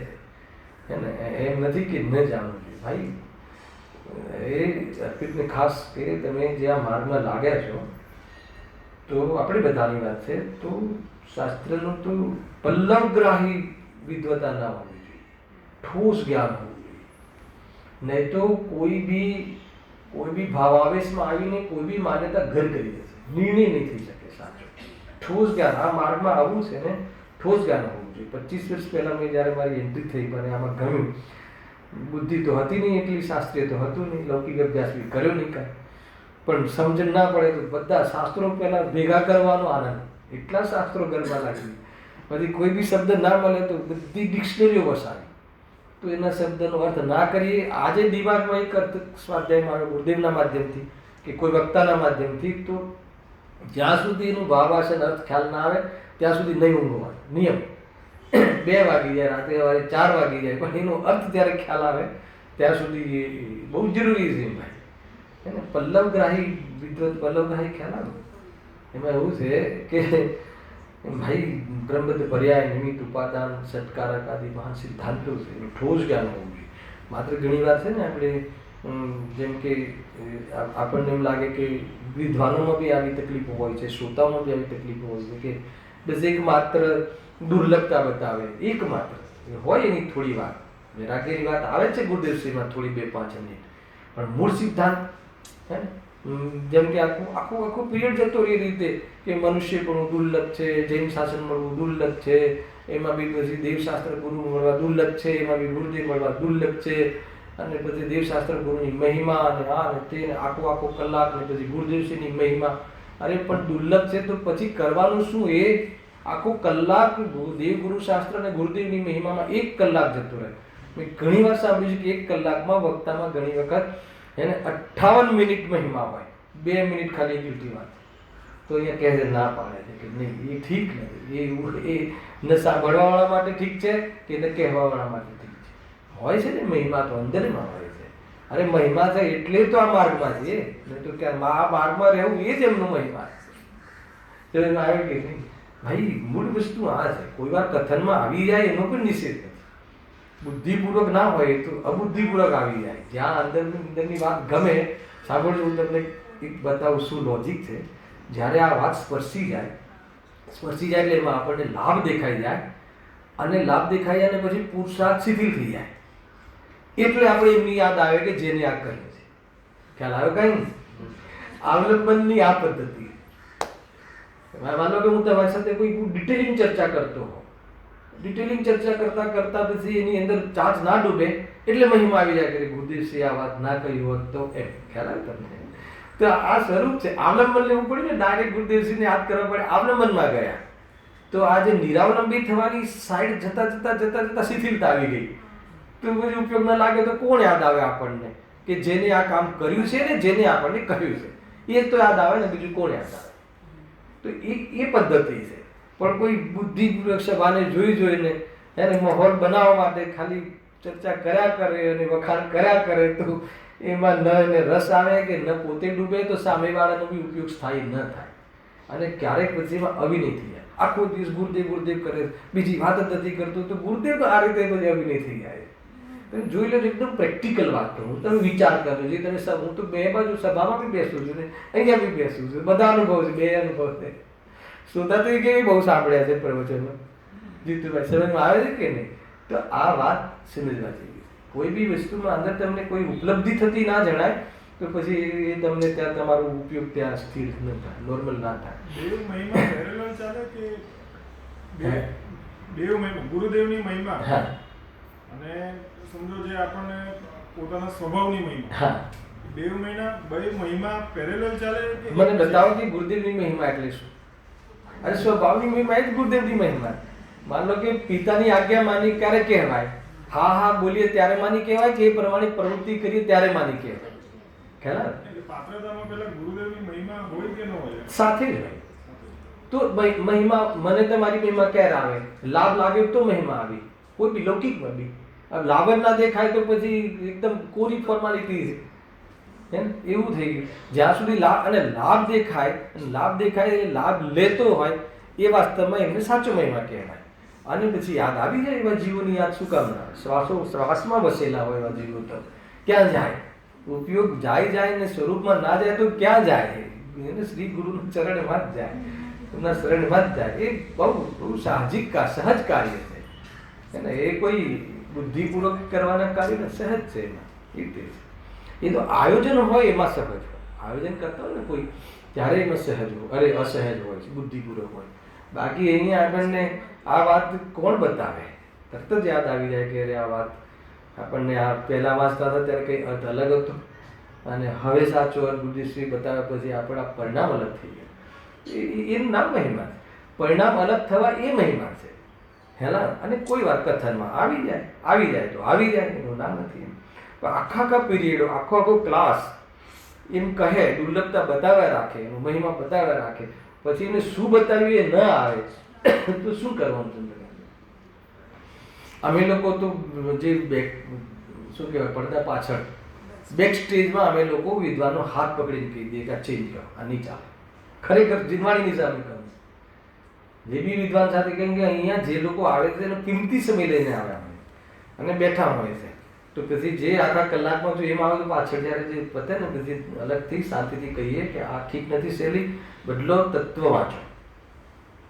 હે ને? એમ નથી કે ન જાણવું જોઈએ. ભાઈ એ અર્પિતને ખાસ કે તમે જે આ માર્ગમાં લાગ્યા છો, તો આપણે બધાની વાત છે, તો શાસ્ત્રનું તો પલ્લવગ્રાહી વિદ્વતા ના હોવી જોઈએ, ઠોસ જ્ઞાન હોવું જોઈએ. નહીં તો કોઈ બી ભાવાવેશમાં આવીને કોઈ બી માન્યતા ઘર કરી દેશે, નિર્ણય નહીં થઈ શકે સાચો. ઠોસ જ્ઞાન આ માર્ગમાં આવવું છે ને, ઠોસ જ્ઞાન હોવું જોઈએ. 25 વર્ષ પહેલાં મેં જ્યારે મારી એન્ટ્રી થઈ, મને આમાં ગમ્યું. બુદ્ધિ તો હતી નહીં, એટલી શાસ્ત્રીય તો હતું નહીં, લૌકિક અભ્યાસ બી કર્યો નહીં કાંઈ, પણ સમજણ ના પડે તો બધા શાસ્ત્રો પહેલાં ભેગા કરવાનો આનંદ, એટલા શાસ્ત્રો ગરબા લાગી. પછી કોઈ બી શબ્દ ના મળે તો બધી ડિક્શનરીઓ વસાવી, તો એના શબ્દનો અર્થ ના કરીએ. આજે દિમાગમાં એક અર્થ સ્વાધ્યાયમાં આવે ગુરુદેવના માધ્યમથી કે કોઈ વક્તાના માધ્યમથી, તો જ્યાં સુધી એનું ભાવાસન અર્થ ખ્યાલ ના આવે ત્યાં સુધી નહીં ઊંઘવાનું. નિયમ 2 વાગી જાય, રાત્રે સવારે 4 વાગી જાય, પણ એનો અર્થ જ્યારે ખ્યાલ આવે ત્યાં સુધી એ બહુ જરૂરી છે ભાઈ, એને પલ્લવગ્રાહી વિદ્વત, પલ્લવગ્રાહી ખ્યાલ આવે. એમાં એવું છે કે ભાઈ બ્રહ્મબદ્ધ પર્યાય, નિમિત્ત, ઉપાદાન, સત્કારક આદિ મહાન સિદ્ધાંતો છે, એનું ઠોસ જ્ઞાન હોવું જોઈએ. માત્ર ઘણી વાર છે ને આપણે જેમ કે આપણને એમ લાગે કે વિદ્વાનોમાં બી આવી તકલીફો હોય છે, શ્રોતાઓમાં બી આવી તકલીફો હોય છે કે બસ એક માત્ર દુર્લભતા બતાવે, એક માત્ર હોય એની થોડી વાત, વૈરાગ્યની વાત આવે છે ગુરુદેવશ્રીમાં થોડી 2-5 મિનિટ, પણ મૂળ સિદ્ધાંત, હે ને? જેમ કે આખું પીરિયડ જતો રહે રીતે કે મનુષ્ય પણ દુર્લભ છે, જૈન શાસન મળવું દુર્લભ છે, એમાં બી પછી દેવશાસ્ત્ર ગુરુ મળવા દુર્લભ છે, એમાં બી ગુરુદેવ મળવા દુર્લભ છે, અને પછી દેવશાસ્ત્ર ગુરુની મહિમા અને આ ને તે આખો કલાક ને પછી ગુરુદેવશ્રીની મહિમા. અરે પણ દુર્લભ છે તો પછી કરવાનું શું? એ આખો કલાક દેવ ગુરુ શાસ્ત્ર અને ગુરુદેવની મહિમામાં 1 કલાક જતો રહે. મેં ઘણી વાર સાંભળ્યું છે કે 1 કલાકમાં વક્તામાં ઘણી વખત એને 58 મિનિટ મહિમા હોય, 2 મિનિટ ખાલી એકલી વાત. તો અહીંયા કહે છે, ના પાડે છે કે નહીં, એ ઠીક નથી. એ ન સાંભળવાવાળા માટે ઠીક છે કે ન કહેવાવાળા માટે ઠીક છે. હોય છે ને મહિમા તો અંદરમાં હોય છે. અરે મહિમા છે એટલે તો આ માર્ગમાં છે, નહીં તો ક્યાં આ માર્ગમાં રહેવું એ જ એમનો મહિમા છે. તો એમાં આવે કે નહીં ભાઈ, મૂળ વસ્તુ આ છે. કોઈ વાર કથનમાં આવી જાય એનો પણ નિષેધ નથી. બુદ્ધિપૂર્વક ના હોય તો અબુદ્ધિપૂર્વક આવી જાય. જ્યાં અંદરની વાત ગમે, સાંભળજો, હું તમને એક બતાવું શું લોજિક છે. જ્યારે આ વાત સ્પર્શી જાય એટલે એમાં આપણને લાભ દેખાઈ જાય, અને લાભ દેખાઈ જાય અને પછી પુરુષાર્થ શિથિલ થઈ જાય, એટલે આપણે એમની યાદ આવે કે જેને આ કરે છે. ખ્યાલ આવ્યો? કાંઈ અવલંબનની આ પદ્ધતિ. માનો કે હું તમારી સાથે કોઈ ડિટેલિંગ ચર્ચા કરતો હોઉં, ડિટેલિંગ ચર્ચા કરતા પછી એની અંદર ચાંચ ના ડૂબે એટલે મહિમા આવી જાય કે ગુરુદેવશ્રી આ વાત ના કહી હોત તો એમ. ખ્યાલ આવે તમને? તો આ સ્વરૂપ છે. અવલંબન લેવું પડ્યું ને, ડાયરેક્ટ ગુરુદેવશ્રીને યાદ કરવા પડે. અવલંબનમાં ગયા તો આ જે નિરાવલંબી થવાની સાઈડ જતા જતા જતા જતા શિથિલતા આવી ગઈ. તો પછી ઉપયોગ ન લાગે તો કોણ યાદ આવે આપણને? કે જેને આ કામ કર્યું છે ને જેને આપણને કહ્યું છે એ તો યાદ આવે ને, બીજું કોણ યાદ આવે? તો એ પદ્ધતિ છે. પણ કોઈ બુદ્ધિપૂર્વક સભાને જોઈને એને માહોલ બનાવવા માટે ખાલી ચર્ચા કર્યા કરે અને વખાણ કર્યા કરે તો એમાં ન એને રસ આવે કે ન પોતે ડૂબે તો સામેવાળાનો બી ઉપયોગ સ્થાયી ન થાય. અને ક્યારેક પછી એમાં અવિનય થઈ જાય. આખો દિવસ ગુરુદેવ ગુરુદેવ કરે, બીજી વાત જ નથી કરતો તો ગુરુદેવ તો આ રીતે પછી અવિનય થઈ જાય. તમે જોઈ લો, એકદમ પ્રેક્ટિકલ વાત કરું. તમે વિચાર કરો જે તમે હું તો બે બાજુ સભામાં બી બેસું છું ને અહીંયા બી બેસું છું, બધા અનુભવ છે, બે અનુભવ છે. શ્રોતા તરીકે બહુ સાંભળ્યા છે પ્રવચનો. જીતુભાઈ સમજમાં આવે છે કે નહીં? તો આ વાત સમજવા જેવી. કોઈ બી વસ્તુમાં અંદર તમને કોઈ ઉપલબ્ધિ થતી ના જણાય તો પછી એ તમને ત્યાં તમારો ઉપયોગ ત્યાં સ્થિર ન થાય, નોર્મલ ના થાય. દેવ મહિમા પેરેલલ ચાલે કે દેવ મહિમા ગુરુદેવની મહિમા અને સમજો જે આપણને પોતાના સ્વભાવની મહિમા, દેવ મહિમા પેરેલલ ચાલે કે? મને બતાવો કે ગુરુદેવની મહિમા એટલે શું? અરે સ્વભાવની મહિમા એ જ ગુરુદેવની મહિમા. માન લો કે પિતાની આજ્ઞા માની ક્યારે કહેવાય? હા હા બોલીએ ત્યારે માની કહેવાય કે એ પ્રમાણે પ્રવૃત્તિ કરીએ ત્યારે માની કહેવાય? ખ્યાલ આવે? પાત્રતામાં પહેલા ગુરુદેવની મહિમા હોય કે ન હોય? સાથે જ હોય. તો મહિમા મને તમારી મહિમા ક્યારે આવે? લાભ લાગે તો મહિમા આવી. કોઈ બી લૌકિકમાં બી લાભ જ ના દેખાય તો પછી એકદમ કોરી ફોર્માલિટી છે. એવું થઈ ગયું. જ્યાં સુધી લાભ દેખાય એ લાભ લેતો હોય એ વાસ્તવમાં એમને સાચો મહિમા કહેવાય. અને પછી યાદ આવી જાય એવા જીવોની યાદ શું કામ ના આવે? શ્વાસમાં વસેલા હોય એવા જીવો તો ક્યાં જાય? ઉપયોગ જાય ને સ્વરૂપમાં ના જાય તો ક્યાં જાય? એને શ્રી ગુરુના ચરણમાં જ જાય, એમના શરણમાં જ જાય. એ બહુ સાહજિક સહજ કાર્ય છે. એ કોઈ બુદ્ધિપૂર્વક કરવાના કાર્ય સહજ છે. એમાં એ રીતે એ તો આયોજન હોય એમાં સહજ હોય. આયોજન કરતા હોય ને કોઈ ત્યારે એમાં સહજ હોય, અરે અસહજ હોય છે, બુદ્ધિપૂર્વક હોય. બાકી અહીંયા આપણને આ વાત કોણ બતાવે? તરત જ યાદ આવી જાય કે અરે આ વાત આપણને આ પહેલા વાંચતા હતા ત્યારે કંઈ અર્થ અલગ હતો અને હવે સાચો અર્થ બુદ્ધિશ્રી બતાવ્યા પછી આપણા પરિણામ અલગ થઈ ગયા. એનું નામ મહિમા છે. પરિણામ અલગ થવા એ મહિમા છે. હેલા અને કોઈ વાર કથનમાં આવી જાય તો આવી જાય, એનું નામ નથી. પણ આખા પીરિયડો આખો ક્લાસ એમ કહે, દુર્લભતા બતાવ્યા રાખે, એનું મહિમા બતાવ્યા રાખે, પછી એને શું બતાવ્યું એ ન આવે તો શું કરવાનું? અમે લોકો તો જે શું કહેવાય પડદા પાછળ બેક સ્ટેજમાં અમે લોકો વિદ્વાનો હાથ પકડીને કહી દઈએ કે આ ચેન્જ કરો, આ નહીં ચાલે. ખરેખર જીનવાણીની સામે કહું. જે બી વિદ્વાન સાથે કેમ કે અહીંયા જે લોકો આવે છે એનો કિંમતી સમય લઈને આવ્યા હોય અને બેઠા હોય છે, તો પછી જે આખા કલાકમાં જો એમ આવે તો પાછળ જ્યારે જે પતે ને પછી અલગથી શાંતિથી કહીએ કે આ ઠીક નથી શૈલી, બદલો, તત્વ વાંચો.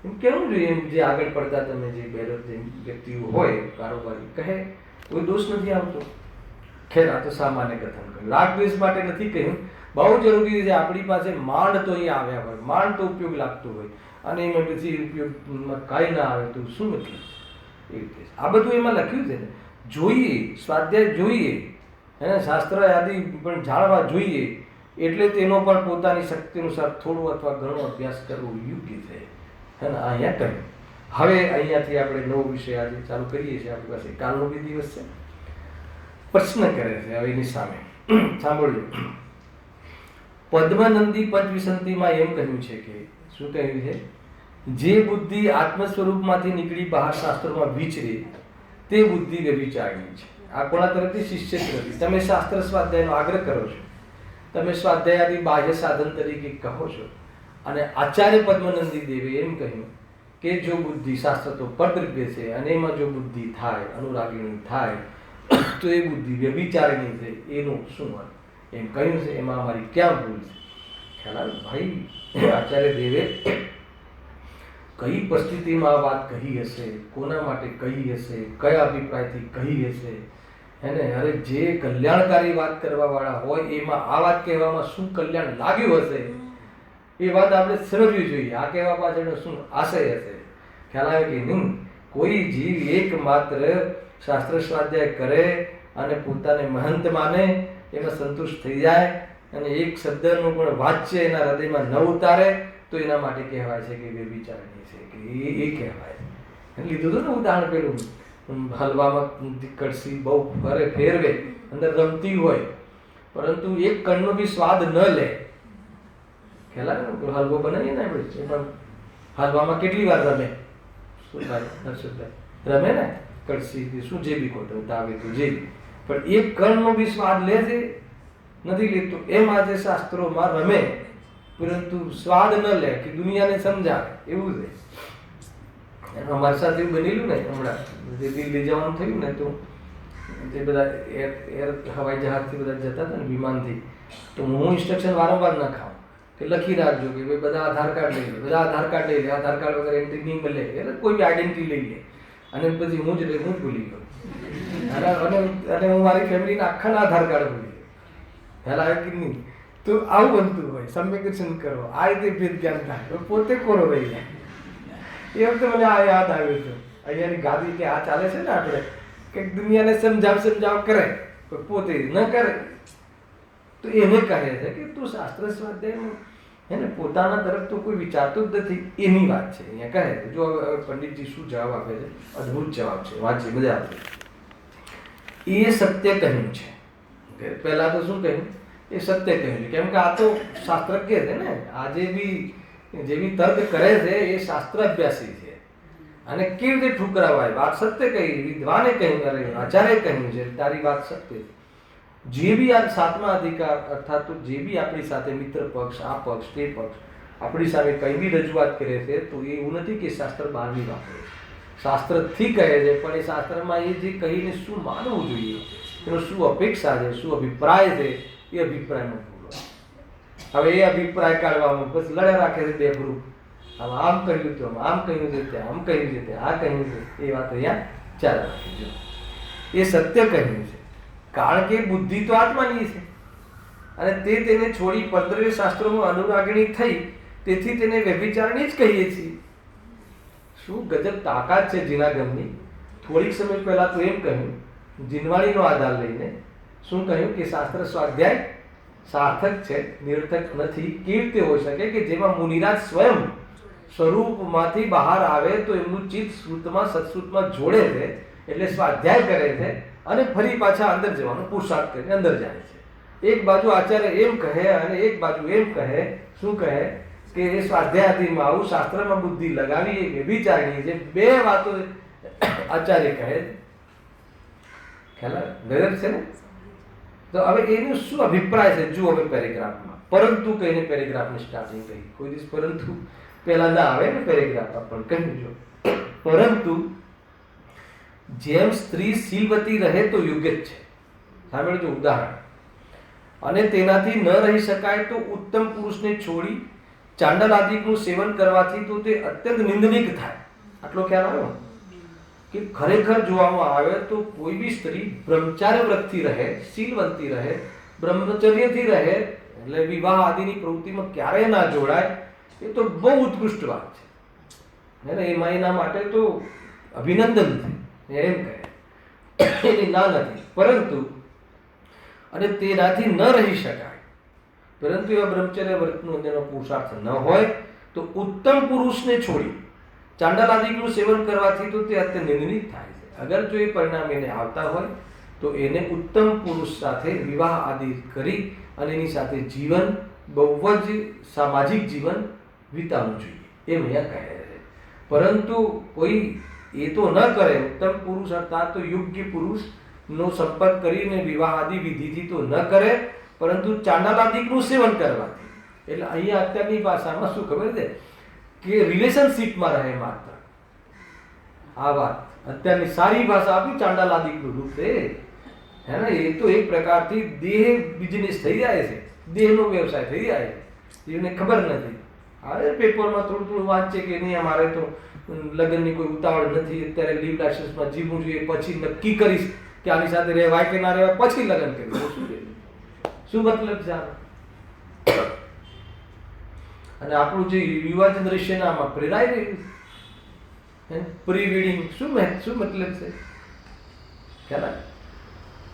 એમ કેવું જોઈએ? એમ જે આગળ પડતા તમે જે બેરોજ વ્યક્તિઓ હોય કારોબારી કહે કોઈ દોષ નથી આવતો. ખેર આ તો સામાન્ય કથન કહ્યું, રાગ દ્વેષ માટે નથી કહ્યું. બહુ જરૂરી છે. આપણી પાસે માંડ તો અહીંયા આવ્યા હોય, માંડ તો ઉપયોગ લાગતો હોય અને એમાં પછી ઉપયોગમાં કાંઈ ના આવે તો શું મતલબ? એ રીતે આ બધું એમાં લખ્યું છે ને. જોઈએ, સ્વાધ્યાય જોઈએ, શાસ્ત્ર આદિ પણ જાણવા જોઈએ, એટલે તેનો પણ પોતાની શક્તિ અનુસાર થોડો અથવા ઘણો અભ્યાસ કરવો યોગ્ય છે. અહીંયા કહ્યું. હવે અહીંયાથી આપણે નવો વિષય આજે ચાલુ કરીએ છીએ. આપણી પાસે કાલનો બી દિવસ છે. પ્રશ્ન કરે છે હવે એની સામે સાંભળજો. પદ્મનંદી પંચવિસંતિમાં એમ કહ્યું છે કે શું કહ્યું છે? જે બુદ્ધિ આત્મ સ્વરૂપમાંથી નીકળી બહાર શાસ્ત્રોમાં વિચરે તે બુદ્ધિ વ્યભિચારિણી છે. આ કોના તરફથી? શિષ્ય તરફથી. તમે શાસ્ત્ર સ્વાધ્યાયનો આગ્રહ કરો છો, તમે સ્વાધ્યાય આદિ બાહ્ય સાધન તરીકે કહો છો, અને આચાર્ય પદ્મનંદી દેવે એમ કહ્યું કે જો બુદ્ધિ શાસ્ત્ર તો પરદ્રવ્ય છે અને એમાં જો બુદ્ધિ થાય, અનુરાગીણી થાય તો એ બુદ્ધિ વ્યભિચારિણી છે. એનું શું અર્થ એમ કહ્યું છે? એમાં અમારી ક્યાં ભૂલ છે? ખ્યાલ આવે ભાઈ? આચાર્ય દેવે કઈ પરિસ્થિતિમાં આ વાત કહી હશે, કોના માટે કહી હશે, કયા અભિપ્રાયથી કહી હશે? અરે જે કલ્યાણકારી વાત કરવા વાળા હોય એમાં આ વાત કહેવામાં શું કલ્યાણ લાગ્યું હશે એ વાત આપણે સમજવી જોઈએ. આ કહેવા પાછળનો શું આશય હશે? ખ્યાલ આવે કે નહીં? કોઈ જીવ એકમાત્ર શાસ્ત્ર સ્વાધ્યાય કરે અને પોતાને મહંત માને, એમાં સંતુષ્ટ થઈ જાય અને એક શબ્દનું પણ વાચ્ય એના હૃદયમાં ન ઉતારે તો એના માટે કહેવાય છે કે વ્યભિચારણી છે, કે એ કહેવાય. લીધું હતું ને ઉદાહરણ પેલું હલવામાં કડસી બહુ ફેરવે, અંદર રમતી હોય, પરંતુ એક કણનો બી સ્વાદ ન લે. ખ્યાલ આવે ને, હલવો બનાવીએ ને આપણે, પણ હલવામાં કેટલી વાર રમે? શું થાય હર્ષદભાઈ? રમે ને કડસી શું જે બી ખોટું તાવે તો જે બી, પણ એક કણનો બી સ્વાદ લે છે? નથી લેતો. એમ આજે શાસ્ત્રોમાં રમે પરંતુ સ્વાદ ન લે, કે દુનિયાને સમજાવે એવું છે. અમારી સાથે એવું બનેલું ને, હમણાં જે દિલ્હી જવાનું થયું ને, તો જે બધા એર હવાઈ જહાજથી બધા જતા હતા ને, વિમાનથી, તો હું ઇન્સ્ટ્રક્શન વારંવાર ન ખાઉં કે લખી રાખજો કે ભાઈ બધા આધાર કાર્ડ લઈ લે, બધા આધાર કાર્ડ લઈ લે, આધાર કાર્ડ વગર એન્ટ્રી નહીં મળે, એટલે કોઈ બી આઈડેન્ટિટી લઈ લે. અને પછી હું જ ભૂલી ગયો, અને હું મારી ફેમિલીના આખાના આધાર કાર્ડ ભૂલી ગયો. ખ્યાલ આવે કે નહીં? તો આવું બનતું હોય, સમ્યકશન કરો, આ રીતે ભેદ જ્ઞાન થાય, પોતે કોરો રહી જાય. એ વખતે મને આ યાદ આવ્યું હતું, અહીંયાની ગાદી કે આ ચાલે છે ને, આપણે કંઈક દુનિયાને સમજાવ કરે પણ પોતે ન કરે, તો એને કહે છે કે તું શાસ્ત્ર સ્વાધ્યાયમાં હે ને પોતાના તરફ તો કોઈ વિચારતું જ નથી, એની વાત છે અહીંયા કહે છે. જો હવે પંડિતજી શું જવાબ આપે છે, અદ્ભુત જવાબ છે, વાંચી મજા આવશે. એ સત્ય કહ્યું છે. પહેલા તો શું કહ્યું? એ સત્ય કહ્યું, કેમ કે આ તો શાસ્ત્રજ્ઞ છે ને, આજે બી જે બી તર્ક કરે છે એ શાસ્ત્ર અભ્યાસી છે. અને કેવી રીતે ઠુકરાવાય? વાત સત્ય કહી, વિદ્વાને કહ્યું, આચાર્ય કહ્યું છે, તારી વાત સત્ય છે. જે બી આ સાતમા અધિકાર અર્થાત તો જે બી આપણી સાથે મિત્ર પક્ષ, આ પક્ષ, તે પક્ષ આપણી સામે કઈ બી રજૂઆત કરે છે, તો એ એવું નથી કે શાસ્ત્ર બહારની વાપરે છે, શાસ્ત્રથી કહે છે, પણ એ શાસ્ત્રમાં એ જે કહીને શું માનવું જોઈએ, એનો શું અપેક્ષા છે, શું અભિપ્રાય છે, એ અભિપ્રાયમાં ભૂલો. હવે એ અભિપ્રાય કાઢવામાં બસ લડે રાખે છે બે ગ્રુપ, આમ કહ્યું તો આમ કહ્યું છે, ત્યાં આમ કહ્યું છે, ત્યાં આ કહ્યું છે, એ વાત અહીંયા ચાલે રાખી. એ સત્ય કહ્યું છે, કારણ કે બુદ્ધિ તો આત્માની છે, અને તેને છોડી 15 શાસ્ત્રોમાં અનુરાગિણી થઈ, તેથી તેને વ્યભિચારણી જ કહીએ છીએ. શું ગજબ તાકાત છે જીનાગમની! થોડીક સમય પહેલા તો એમ કહ્યું, જીનવાણીનો આધાર લઈને શું કહ્યું કે શાસ્ત્ર સ્વાધ્યાય સાર્થક છે, નિરર્થક નથી. કેવી રીતે હોઈ શકે કે જેમાં મુનિરાજ સ્વયં સ્વરૂપમાંથી બહાર આવે તો એમનું ચિત્ત શ્રુતમાં સત્શ્રુતમાં જોડે છે, એટલે સ્વાધ્યાય કરે છે, અને ફરી પાછા અંદર જવાનો પુરુષાર્થ કરીને અંદર જાય છે. એક બાજુ આચાર્ય એમ કહે અને એક બાજુ એમ કહે, શું કહે કે એ સ્વાધ્યાયમાં આવું શાસ્ત્રમાં બુદ્ધિ લગાવી એ વ્યભિચારણી છે. બે વાતો આચાર્ય કહે, ખ્યાલ ગજબ છે ને. તો હવે એનો શું અભિપ્રાય છે જુઓ હવે પેરેગ્રાફમાં. પરંતુ કહીને પેરેગ્રાફની સ્ટાર્ટિંગ કહી, કોઈ દિવસ પરંતુ પહેલા ના આવે ને પેરેગ્રાફ, પણ કહ્યું જો પરંતુ જેમ સ્ત્રી શીલવતી રહે તો યોગ્ય જ છે. સાંભળજો ઉદાહરણ. અને તેનાથી ન રહી શકાય તો ઉત્તમ પુરુષને છોડી ચાંડાલાદિકનું સેવન કરવાથી તો તે અત્યંત નિંદનીય થાય. આટલો ખ્યાલ આવ્યો કે ખરેખર જોવામાં આવે તો કોઈ બી સ્ત્રી બ્રહ્મચાર્ય વ્રતથી રહે, શીલવંતી રહે, બ્રહ્મચર્યથી રહે, એટલે વિવાહ આદિની પ્રવૃત્તિમાં ક્યારેય ના જોડાય, એ તો બહુ ઉત્કૃષ્ટ વાત છે. એમાં એના માટે તો અભિનંદન છે, એમ કહે, એની ના નથી. પરંતુ અને તેનાથી ન રહી શકાય, પરંતુ એવા બ્રહ્મચર્ય વ્રતનો તેનો પુરુષાર્થ ન હોય તો ઉત્તમ પુરુષને છોડી ચાંડાલાદિકનું સેવન કરવાથી તો તે અત્યંત નિંદનીય થાય છે. અગર જો એ પરિણામ એને આવતા હોય તો એને ઉત્તમ પુરુષ સાથે વિવાહ આદિ કરી અને એની સાથે જીવન, બહુ જ સામાજિક જીવન વિતાવવું જોઈએ, એમ અહીંયા કહે છે. પરંતુ કોઈ એ તો ન કરે, ઉત્તમ પુરુષ અર્થાત તો યોગ્ય પુરુષનો સંપર્ક કરીને વિવાહ આદિ વિધિથી તો ન કરે, પરંતુ ચાંડાલાદિકનું સેવન કરવાથી. એટલે અહીંયા અત્યારની ભાષામાં શું ખબર છે કે રિલેશનશીપમાં રહે માત્ર. આ વાત અત્યારની સારી ભાષા આપી, ચાંડાલાદિકનું રૂપ છે હે ને. એ તો એક પ્રકારથી દેહ બિઝનેસ થઈ જાય છે, દેહનો વ્યવસાય થઈ જાય છે, એને ખબર નથી. હવે પેપરમાં થોડું થોડું વાંચે કે નહીં અમારે તો લગ્નની કોઈ ઉતાવળ નથી, અત્યારે લીવ લાઇસન્સમાં જીવવું જોઈએ, પછી નક્કી કરીશ કે આની સાથે રહેવાય કે ના રહેવાય, પછી લગ્ન કરીશ. શું મતલબ છે આનો? અને આપણું જે યુવા જનરેશન આમાં પ્રેરાઈ રહ્યું છે, પ્રી વેડિંગ શું મતલબ છે ખ્યાલ?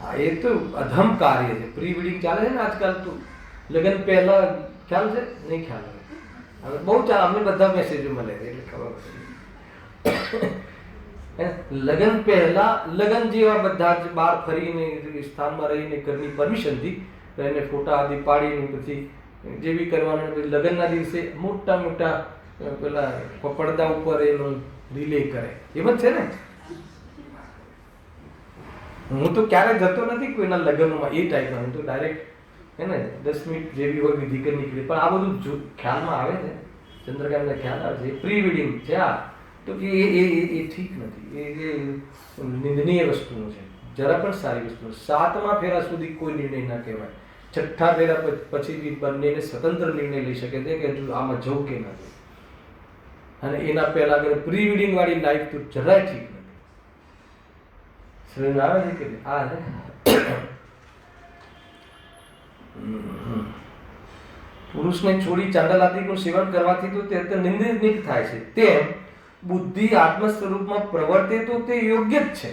હા, એ તો અધમ કાર્ય છે. પ્રી વેડિંગ ચાલે છે ને આજકાલ, તો લગ્ન પહેલા ખ્યાલ છે? નહીં ખ્યાલ હોય. હવે બહુ અમને બધા મેસેજો મળે એટલે ખબર પડે. લગ્ન પહેલા લગ્ન જેવા બધા જ બહાર ફરીને સ્થાનમાં રહીને ઘરની પરમિશનથી એને ફોટા આદિ પાડીને પછી જે બી કરવાનું લગ્નના દિવસે મોટા મોટા પેલા પડદા ઉપર એનું રિલે કરે એમ જ છે ને. હું તો ક્યારે જતો નથી કોઈના લગ્નમાં એ ટાઈપના. હું તો ડાયરેક્ટ હે ને 10 મિનિટ જેવી હોય વિધિ કરી નીકળી. પણ આ બધું ખ્યાલમાં આવે છે, ચંદ્રકાંતને ખ્યાલ આવે છે, પ્રી વેડિંગ છે આ. તો કે એ ઠીક નથી, એ નિંદનીય વસ્તુનું છે, જરા પણ સારી વસ્તુ. 7મા ફેરા સુધી કોઈ નિર્ણય ના કહેવાય. 6ઠ્ઠા ફેરા પછી બી બંનેને સ્વતંત્ર નિર્ણય લઈ શકે છે કે હજુ આમાં જવું કે ના જવું. અને એના પહેલા અગર પ્રી વેડિંગ વાળી લાઈફ તો જરાય ઠીક નથી. સમજ આવે છે કે આ છે પુરુષને છોડી ચાંડાલ આદિનું સેવન કરવાથી તો તે નિંદિત થાય છે. તેમ બુદ્ધિ આત્મ સ્વરૂપમાં પ્રવર્તે તો તે યોગ્ય જ છે.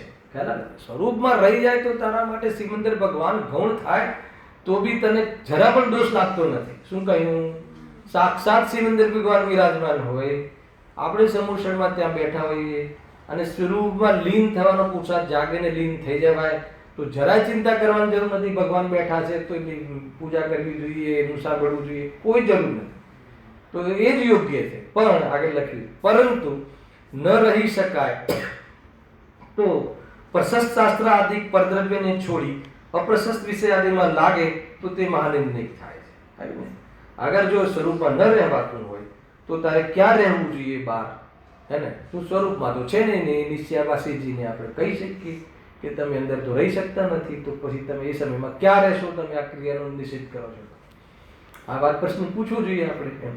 સ્વરૂપમાં રહી જાય તો તારા માટે સિકંદર ભગવાન ગૌણ થાય તો બી તને જરા પણ દોષ લાગતો નથી. શું કહ્યું? સાક્ષાત સિકંદર ભગવાન વિરાજમાન હોય, આપણે સમૂષણમાં ત્યાં બેઠા હોઈએ અને સ્વરૂપમાં લીન થવાનો પુરુષાર્થ જાગીને લીન થઈ જવાય તો જરાય ચિંતા કરવાની જરૂર નથી. ભગવાન બેઠા છે તો એની પૂજા કરવી જોઈએ, એનું સાંભળવું જોઈએ, કોઈ જરૂર નથી. તો એ જ યોગ્ય છે. પણ આગળ લખ્યું પરંતુ ન રહી શકાય તો પ્રશસ્ત શાસ્ત્ર આદિ પરદ્રવ્યને છોડી અપ્રશસ્ત વિષય આદિમાં લાગે તો તે મહાનિંદનિક થાય છે. અગર જો સ્વરૂપમાં ન રહેવાતું હોય તો તારે ક્યાં રહેવું જોઈએ? બહાર, હે ને? તું સ્વરૂપમાં તો છે ને. નિશ્ચયવાસીજીને આપણે કહી શકીએ કે તમે અંદર તો રહી શકતા નથી, તો પછી તમે એ સમયમાં ક્યાં રહેશો? તમે આ ક્રિયાનો નિષેધ કરો છો. આ વાત પ્રશ્ન પૂછવો જોઈએ આપણે. એમ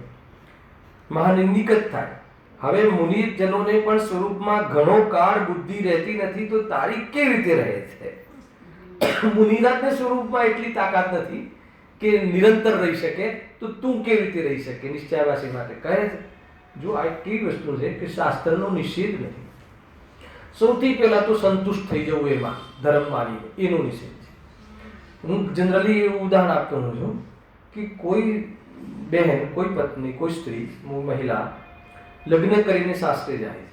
મહાનિંદિક જ થાય. હવે મુનિજનોને પણ સ્વરૂપમાં ઘણો કાળ બુદ્ધિ રહેતી નથી તો તારી કેવી રીતે રહે છે? મુનિરાજને સ્વરૂપમાં એટલી તાકાત નથી કે નિરંતર રહી શકે, તો તું કેવી રીતે રહી શકે? નિશ્ચયવાસી માટે કહે છે જો આ કેવી વસ્તુ છે કે શાસ્ત્રનો નિષેધ નથી. સૌથી પહેલા તો સંતુષ્ટ થઈ જવું એમાં ધર્મ માનીને, એનો નિષેધ છે. હું જનરલી એવું ઉદાહરણ આપતો હોઉં છું કે કોઈ બહેન, કોઈ પત્ની, કોઈ સ્ત્રી, મહિલા લગ્ન કરીને સાસરે જાય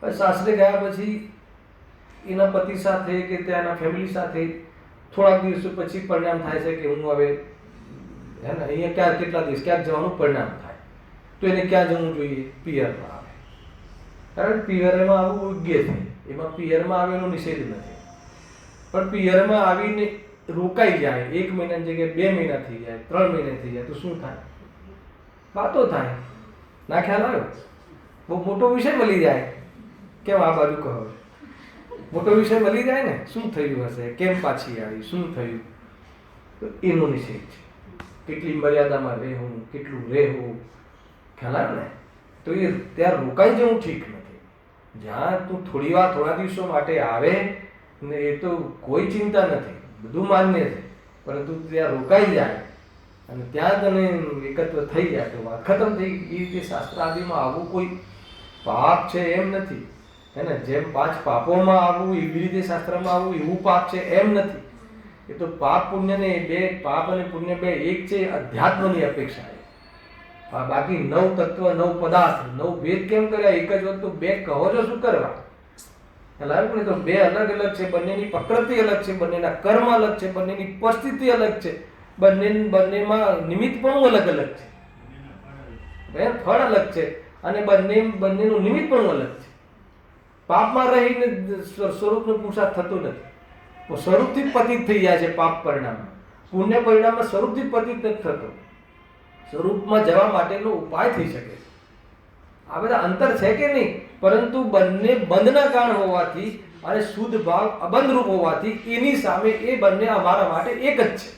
છે. સાસરે ગયા પછી એના પતિ સાથે કે ત્યાંના ફેમિલી સાથે થોડાક દિવસો પછી પરિણામ થાય છે કે હું હવે હે ને અહીંયા કેટલા દિવસ ક્યાંક જવાનું પરિણામ થાય તો એને ક્યાં જવું જોઈએ? પિયરમાં આવે. કારણ પિયરમાં આવવું યોગ્ય છે, એમાં પિયરમાં આવે એનો નિષેધ નથી. પણ પિયરમાં આવીને રોકાઈ જાય, 1 મહિનાની જગ્યાએ 2 મહિના થઈ જાય, 3 મહિના થઈ જાય તો શું થાય? વાતો થાય. ના ખ્યાલ આવ્યો? બહુ મોટો વિષય મળી જાય. કેમ આ બાજુ કહો? મોટો વિષય મળી જાય ને. શું થયું હશે? કેમ પાછી આવી? શું થયું? તો એનો નિષેધ છે. કેટલી મર્યાદામાં રહેવું, કેટલું રહેવું, ખ્યાલ આવે ને? તો એ ત્યાં રોકાઈ જવું ઠીક નથી. જ્યાં તું થોડા દિવસો માટે આવે ને એ તો કોઈ ચિંતા નથી, બધું માન્ય છે. પરંતુ ત્યાં રોકાઈ જાય અને ત્યાં તને એકત્ર થઈ જાય તો વાત ખતમ થઈ ગઈ. એ રીતે શાસ્ત્ર આદિમાં આવવું કોઈ પાપ છે એમ નથી, હે ને? જેમ 5 પાપોમાં આવવું એવી રીતે શાસ્ત્રમાં આવવું એવું પાપ છે એમ નથી. એ તો પાપ પુણ્ય ને બે, પાપ અને પુણ્ય બે એક છે અધ્યાત્મની અપેક્ષા. બાકી 9 તત્વ, 9 પદાર્થ, 9 ભેદ કેમ કર્યા? એક જ વસ્તુ 2 કહો છો શું કરવા? લાગ્યું ને? તો 2 અલગ અલગ છે, બંનેની પ્રકૃતિ અલગ છે, બંનેના કર્મ અલગ છે, બંનેની પરિસ્થિતિ અલગ છે, બંનેમાં નિમિત્ત પણ અલગ અલગ છે, ફળ અલગ છે અને બંનેનું નિમિત્ત પણ અલગ છે. પાપમાં રહીને સ્વરૂપનો પુરુષાર્થ થતો નથી. સ્વરૂપથી જ પતિત થઈ જાય છે પાપ પરિણામમાં. પુણ્ય પરિણામમાં સ્વરૂપથી જ પતિત નથી થતો. સ્વરૂપમાં જવા માટેનો ઉપાય થઈ શકે છે. આ બધા અંતર છે કે નહીં? પરંતુ બંને બંધના કારણ હોવાથી અને શુદ્ધ ભાવ અબંધરૂપ હોવાથી એની સામે એ બંને અમારા માટે એક જ છે.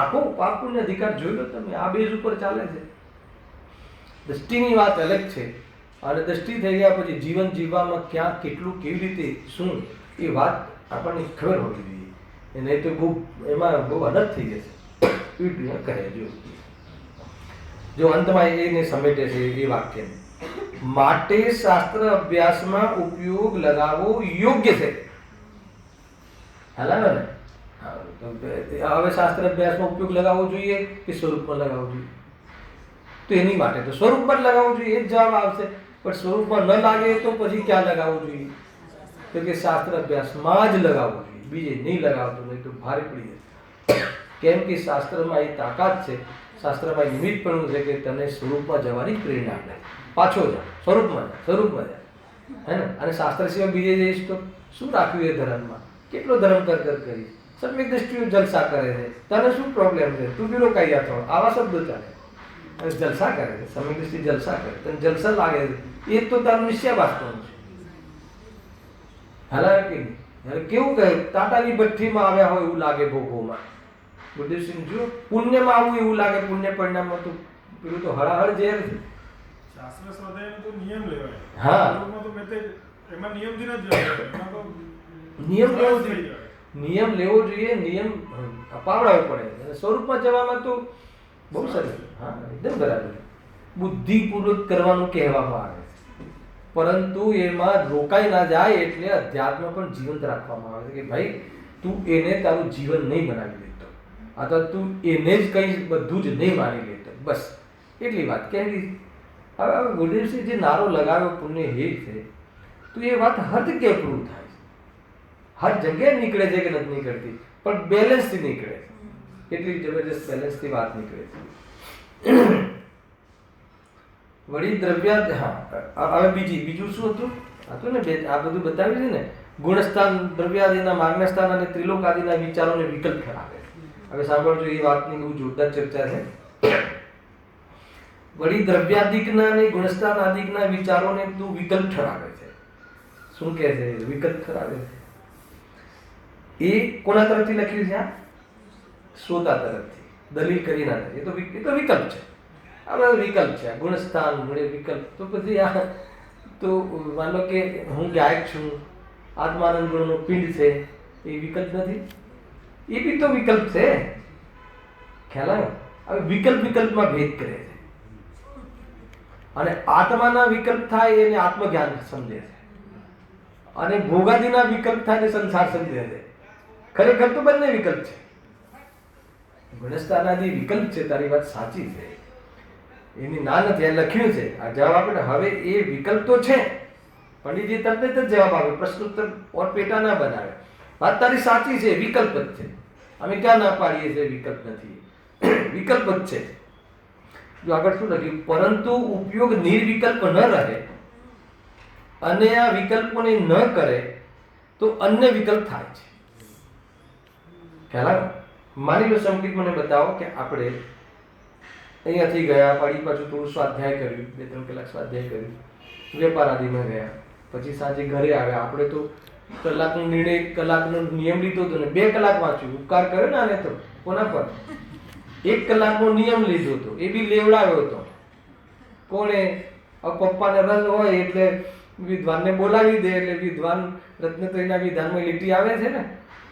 આખો પાપ પુણ્ય અધિકાર જોઈ લો તમે. આ બેઝ ઉપર ચાલે છે. દ્રષ્ટિની વાત અલગ છે અને દ્રષ્ટિ થઈ ગયા પછી જીવન જીવવામાં ક્યાં કેટલું કેવી રીતે શું એ વાત આપણને ખબર હોવી જોઈએ. નહીં તો એમાં બહુ અલગ થઈ જશે. કહે જો અંતમાં એને સમેટે છે એ વાક્યને. માટે શાસ્ત્ર અભ્યાસમાં ઉપયોગ લગાવવો યોગ્ય છે. હાલ ને? હવે શાસ્ત્ર અભ્યાસમાં ઉપયોગ લગાવવો જોઈએ કે સ્વરૂપમાં લગાવવો જોઈએ? તો એની માટે તો સ્વરૂપમાં જ લગાવવું જોઈએ, એ જ જવાબ આવશે. પણ સ્વરૂપમાં ન લાગે તો પછી ક્યાં લગાવવું જોઈએ? તો કે શાસ્ત્ર અભ્યાસમાં જ લગાવવું જોઈએ, બીજે નહીં લગાવતું, નહીં તો ભારે પડી જશે. કેમ કે શાસ્ત્રમાં એ તાકાત છે, શાસ્ત્રમાં એ નિમિત્ત પણ છે કે તને સ્વરૂપમાં જવાની પ્રેરણા આપે. પાછો જા સ્વરૂપમાં જા, સ્વરૂપમાં જા, હે ને? અને શાસ્ત્ર સિવાય બીજે જઈશ તો શું રાખ્યું એ ધર્મમાં? કેટલો ધર્મ કર કરી, સમ્યક દ્રષ્ટિઓ જલસા કરે છે, તને શું પ્રોબ્લેમ છે? તું બી રોકાઈ જતો, આવા શબ્દો ચાલે. અને જલસા કરે છે, સમ્યક દ્રષ્ટિ જલસા કરે, તને જલસા લાગે છે, એ જ તો તારું નિશ્ચયવાસપણું છે. હાલા કે નહીં? કેવું કહે, તાટાની ભઠ્ઠીમાં આવ્યા હોય એવું લાગે ભોગોમાં. બુદ્ધિસિંહ જો પુણ્યમાં આવું એવું લાગે, પુણ્ય પરિણામમાં તો પેલું તો હળાહળ ઝેર છે. શાસ્ત્ર સ્વાધ્યાયનો તો નિયમ લેવાય. હા, સ્વરૂપમાં તો મેં એમાં નિયમથી ન જવાય. એમાં તો નિયમ લેવો જોઈએ, નિયમ લેવો જોઈએ, નિયમ અપાવડાવવો પડે. સ્વરૂપમાં જવામાં તો બહુ સરસ. હા, એકદમ બરાબર. બુદ્ધિપૂર્વક કરવાનું કહેવામાં આવે છે, પરંતુ એમાં રોકાઈ ના જાય એટલે અધ્યાત્મ પણ જીવંત રાખવામાં આવે છે કે ભાઈ તું એને તારું જીવન નહીં બનાવી લેતો, અથવા તું એને જ કંઈ બધું જ નહીં માની લેતો, બસ એટલી વાત. કેમ કે હવે ગુરુદેવસિંહ જે નારો લગાવ્યો પુણ્ય હે છે, તો એ વાત હર જગ્યાએ પ્રૂવ થાય છે, હર જગ્યાએ નીકળે છે કે નથી નીકળતી, પણ બેલેન્સથી નીકળે છે. એટલી જબરજસ્ત બેલેન્સથી વાત નીકળે છે. વળી દ્રવ્યાદ, હા હવે બીજું શું હતું? હતું ને આ બધું બતાવ્યું છે ને, ગુણસ્થાન, દ્રવ્યાદિના, માર્ગસ્થાન અને ત્રિલોકાદિના વિચારોને વિકલ્પ ઠરાવે. હવે સાંભળજો, એ વાતની બહુ જોરદાર ચર્ચા છે. વળી દ્રવ્યાદિકના અને ગુણસ્થાન આદિકના વિચારોને તું વિકલ્પ ઠરાવે છે. શું કહે છે? વિકલ્પ ઠરાવે છે. એ કોના તરફથી લખ્યું છે? આ શ્રોતા તરફથી, દલીલ કરીને નથી. એ તો વિકલ્પ છે. આ બધા વિકલ્પ છે. ગુણસ્થાન ગુણે વિકલ્પ. તો પછી આ તો માન લો કે હું ગાયક છું, આત્માનંદ ગુણનો પિંડ છે, એ વિકલ્પ નથી? એ બી તો વિકલ્પ છે. ખ્યાલ આવ્યો? હવે વિકલ્પમાં ભેદ કરે છે. અને આત્માના વિકલ્પ થાય એને આત્મજ્ઞાન સમજે છે, અને ભોગાદિના વિકલ્પ થાય એને સંસાર સમજે છે. ખરેખર તો બંને વિકલ્પ છે. ગુણસ્થાનાદિ વિકલ્પ છે, તારી વાત સાચી છે, એની ના નથી, લખ્યું છે. આ જવાબ આપણે હવે એ વિકલ્પ તો છે. પંડિતજી તરત જ જવાબ આવે, પ્રશ્નોત્તર ઓર પેટા ના બનાવે. વાત તારી સાચી છે, વિકલ્પ જ છે. અમે ક્યાં ના પાડીએ છીએ વિકલ્પ નથી? વિકલ્પ જ છે. જો આગળ શું લખ્યું? પરંતુ ઉપયોગ નિર્વિકલ્પ ન રહે અને આ વિકલ્પોને ન કરે તો અન્ય વિકલ્પ થાય છે. ખ્યાલ? માની લો સંકેત મને બતાવો કે આપણે અહીંયાથી ગયા, પાડી પાછું થોડું સ્વાધ્યાય કર્યું, 2-3 કલાક સ્વાધ્યાય કર્યું, વેપાર આદિમાં ગયા, પછી સાંજે ઘરે આવ્યા. આપણે તો કલાકનો નિયમ લીધો હતો ને 2 કલાક વાંચ્યું. ઉપકાર કર્યો ને આને તો કોના પર? 1 કલાકનો નિયમ લીધો હતો, એ બી લેવડાવ્યો હતો. કોણે? પપ્પાને રસ હોય એટલે વિદ્વાનને બોલાવી દે, એટલે વિદ્વાન રત્નત્રયના વિધાનમાં લીટી આવે છે ને,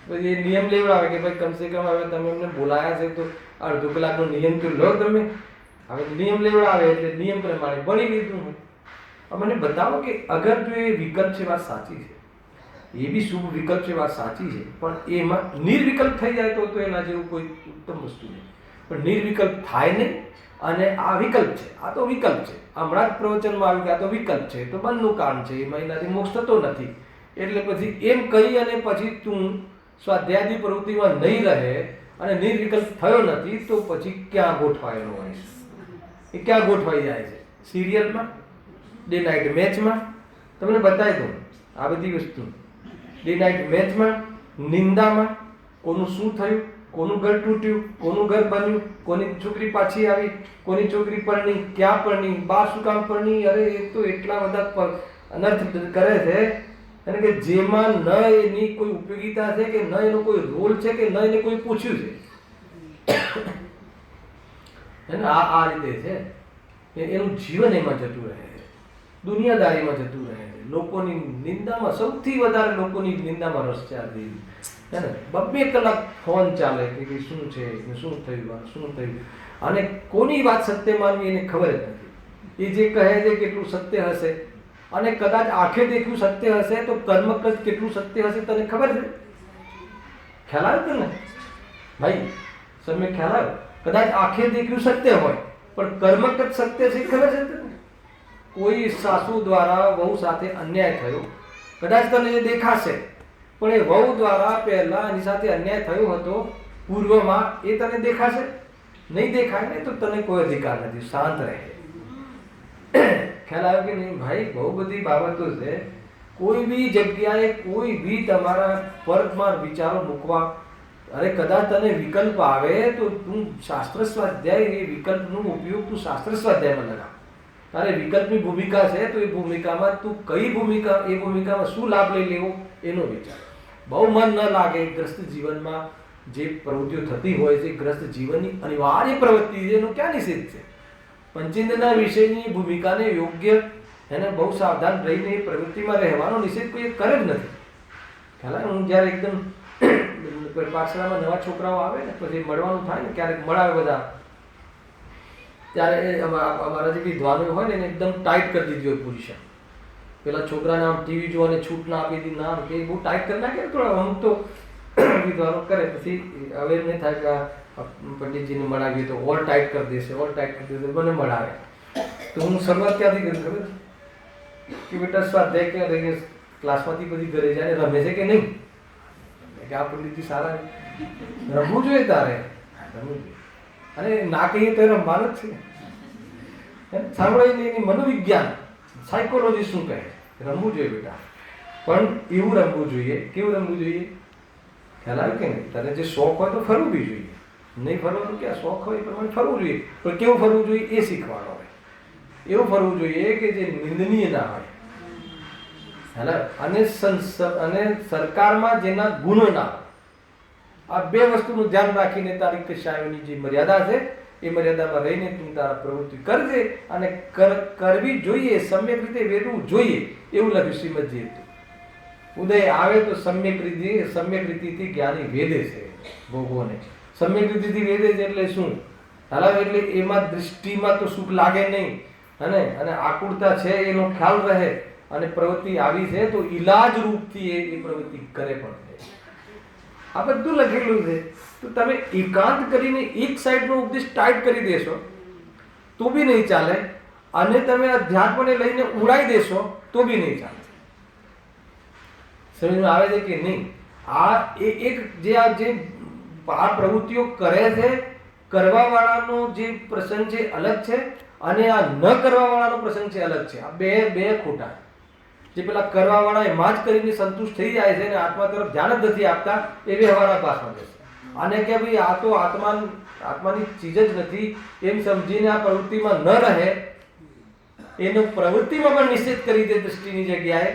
પછી એ નિયમ લેવડાવે કે ભાઈ કમસે કમ હવે તમે એમને બોલાયા છે તો અડધો કલાકનો નિયમ તો લો તમે. હવે નિયમ લેવડાવે એટલે નિયમ પ્રમાણે ભણી લીધું. મને બતાવો કે અગર જો એ વિકલ્પ છે, વાત સાચી છે, એ બી શુભ વિકલ્પ છે, વાત સાચી છે, પણ એમાં નિર્વિકલ્પ થઈ જાય તો એના જેવું કોઈ ઉત્તમ વસ્તુ નહીં. પણ નિર્વિકલ્પ થાય નહીં, અને આ વિકલ્પ છે, આ તો વિકલ્પ છે. હમણાં જ પ્રવચનમાં આવ્યું કે આ તો વિકલ્પ છે, તો બંધનું કામ છે, એમાં એનાથી મોક્ષ થતો નથી. એટલે પછી એમ કહી અને પછી તું સ્વાધ્યાયની પ્રવૃત્તિમાં નહીં રહે અને નિર્વિકલ્પ થયો નથી, તો પછી ક્યાં ગોઠવાયેલો હોય છે? એ ક્યાં ગોઠવાઈ જાય છે? સિરિયલમાં, ડે નાઇટ મેચમાં. તમને બતાવી દઉં આ બધી વસ્તુ. ડે નાઇટ મેચમાં, નિંદામાં, કોનું શું થયું, કોનું ઘર તૂટ્યું, કોનું ઘર બન્યું, કોની છોકરી પાછી આવી, કોની છોકરી પરણી, ક્યાં પરણી, બા શું કામ પરણી. અરે એ તો એટલા બધા અનર્થ કરે છે, અને કે જેમાં ન એની કોઈ ઉપયોગિતા છે, કે ન એનો કોઈ રોલ છે, કે ન એને કોઈ પૂછ્યું છે. આ રીતે છે. એનું જીવન એમાં જતું રહે છે, દુનિયાદારીમાં જતું રહે છે, લોકોની નિંદામાં. સૌથી વધારે લોકોની નિંદામાં રસ છે આ દેવી. હે ને? 2 કલાક ફોન ચાલે કે શું છે, શું થયું, શું થયું, અને કોની વાત સત્ય માનવી એને ખબર જ નથી. એ જે કહે છે કેટલું સત્ય હશે, અને કદાચ આંખે દેખ્યું સત્ય હશે તો કર્મકૃત કેટલું સત્ય હશે તને ખબર છે? ખ્યાલ આવે ને? ભાઈ તમે ખ્યાલ આવ્યો? કદાચ આંખે દેખ્યું સત્ય હોય પણ કર્મગત સત્ય છે ખબર છે તને? કોઈ સાસુ દ્વારા વહુ સાથે અન્યાય થયો, કદાચ તને એ દેખાશે, પણ એ વહુ દ્વારા પહેલા એની સાથે અન્યાય થયો હતો પૂર્વમાં, એ તને દેખાશે? નહીં દેખાય ને, તો તને કોઈ અધિકાર નથી, શાંત રહે. ખ્યાલ આવ્યો કે નહીં ભાઈ? બહુ બધી બાબતો છે. કોઈ બી જગ્યાએ કોઈ બી તમારા પર્ગમાં વિચારો મૂકવા, અરે કદાચ તને વિકલ્પ આવે તો તું શાસ્ત્ર સ્વાધ્યાય, એ વિકલ્પનો ઉપયોગ તું શાસ્ત્ર સ્વાધ્યાયમાં લગાવ. તારે વિકલ્પની ભૂમિકા છે તો એ ભૂમિકામાં તું કઈ ભૂમિકા, એ ભૂમિકામાં શું લાભ લઈ લેવો એનો વિચાર. બહુ મન ન લાગે ગ્રસ્ત જીવનમાં જે પ્રવૃત્તિઓ થતી હોય છે, ગ્રસ્ત જીવનની અનિવાર્ય પ્રવૃત્તિ છે, એનો ક્યાં નિષેધ છે? પંચેન્દ્રના વિષયની ભૂમિકાને યોગ્ય એને બહુ સાવધાન રહીને એ પ્રવૃત્તિમાં રહેવાનો નિષેધ કોઈ કરે જ નથી. ખ્યાલ? હું જ્યારે એકદમ પાઠશાળામાં નવા છોકરાઓ આવે ને પછી મળવાનું થાય ને, ક્યારેક મળાવે બધા, ત્યારે અમારા જે વિદ્વાનો હોય ને એને એકદમ ટાઈટ કરી દીધી હોય પોઝિશન. પેલા છોકરાને આમ ટીવી જોવાની છૂટ ના આપી દીધી, ના કે બહુ ટાઈટ કરી નાખે થોડા. અમુક તો વિદ્વાનો કરે, પછી હવે નહીં થાય કે પંડિતજીને મળાવીએ તો ઓર ટાઈટ કરી દેશે, ઓર ટાઈટ કરી દેશે, મને મળાવે. તો હું શરૂઆત ક્યાંથી કરી ખબર કે બેટા સ્વાધ્યાય ક્યાં રહી ગયા, ક્લાસમાંથી બધી ઘરે જાય રમે છે કે નહીં? કે આ પંડિતજી સારા, રમવું જોઈએ તારે, રમવું જોઈએ. અને ના કહીએ તો રમવાનું જ છે. સાંભળાય એની મનોવિજ્ઞાન, સાયકોલોજી શું કહે? રમવું જોઈએ બેટા, પણ એવું રમવું જોઈએ. કેવું રમવું જોઈએ? ખ્યાલ આવ્યો કે નહીં? તને જે શોખ હોય તો ફરવું બી જોઈએ. નહીં ફરવાનું ક્યાં, શોખ હોય એ પ્રમાણે ફરવું જોઈએ, પણ કેવું ફરવું જોઈએ એ શીખવાનું હોય. એવું ફરવું જોઈએ કે જે નિંદનીય ના હોય. અને સરકારમાં જેના ગુનો ના હોય. આ બે વસ્તુનું ધ્યાન રાખીને તારી કશાયોની જે મર્યાદા છે એ મર્યાદામાં રહીને તું તારા પ્રવૃત્તિ કરજે. અને કરવી જોઈએ, સમ્યક રીતે વેરવું જોઈએ, એવું લખ્યું શ્રીમદજીએ. ઉદય આવે તો સમ્યક રીતિથી જ્ઞાની વેદે છે ભોગોને. સમ્યક રીતિથી વેદે છે એટલે શું? હાલાવે એટલે એમાં દૃષ્ટિમાં તો સુખ લાગે નહીં, અને આકુળતા છે એનો ખ્યાલ રહે, અને પ્રવૃત્તિ આવી છે તો ઈલાજ રૂપથી એ પ્રવૃત્તિ કરે પણ છે. આ બધું લખેલું છે. તો તમે એકાંત કરીને એક સાઈડનો ઉપદેશ ટાઈટ કરી દેશો તો બી નહીં ચાલે, અને તમે અધ્યાત્મને લઈને ઉડાઈ દેશો તો બી નહીં ચાલે. સમજમાં આવે છે કે નહીં? આ એક જે આ પ્રવૃત્તિઓ કરે છે, કરવા વાળાનો જે પ્રસંગ છે અલગ છે, અને આ ન કરવા વાળાનો પ્રસંગ છે અલગ છે. આ બે ખોટા. જે પેલા કરવા વાળા એમાં જ કરીને સંતુષ્ટ થઈ જાય છે અને આત્મા તરફ ધ્યાન જ નથી આપતા, એ વ્યવહારા પાસમાં જશે. અને કે ભાઈ આ તો આત્માની ચીજ જ નથી એમ સમજીને આ પ્રવૃત્તિમાં ન રહે, એનો પ્રવૃત્તિમાં પણ નિષેધ કરી દે. દૃષ્ટિની જગ્યાએ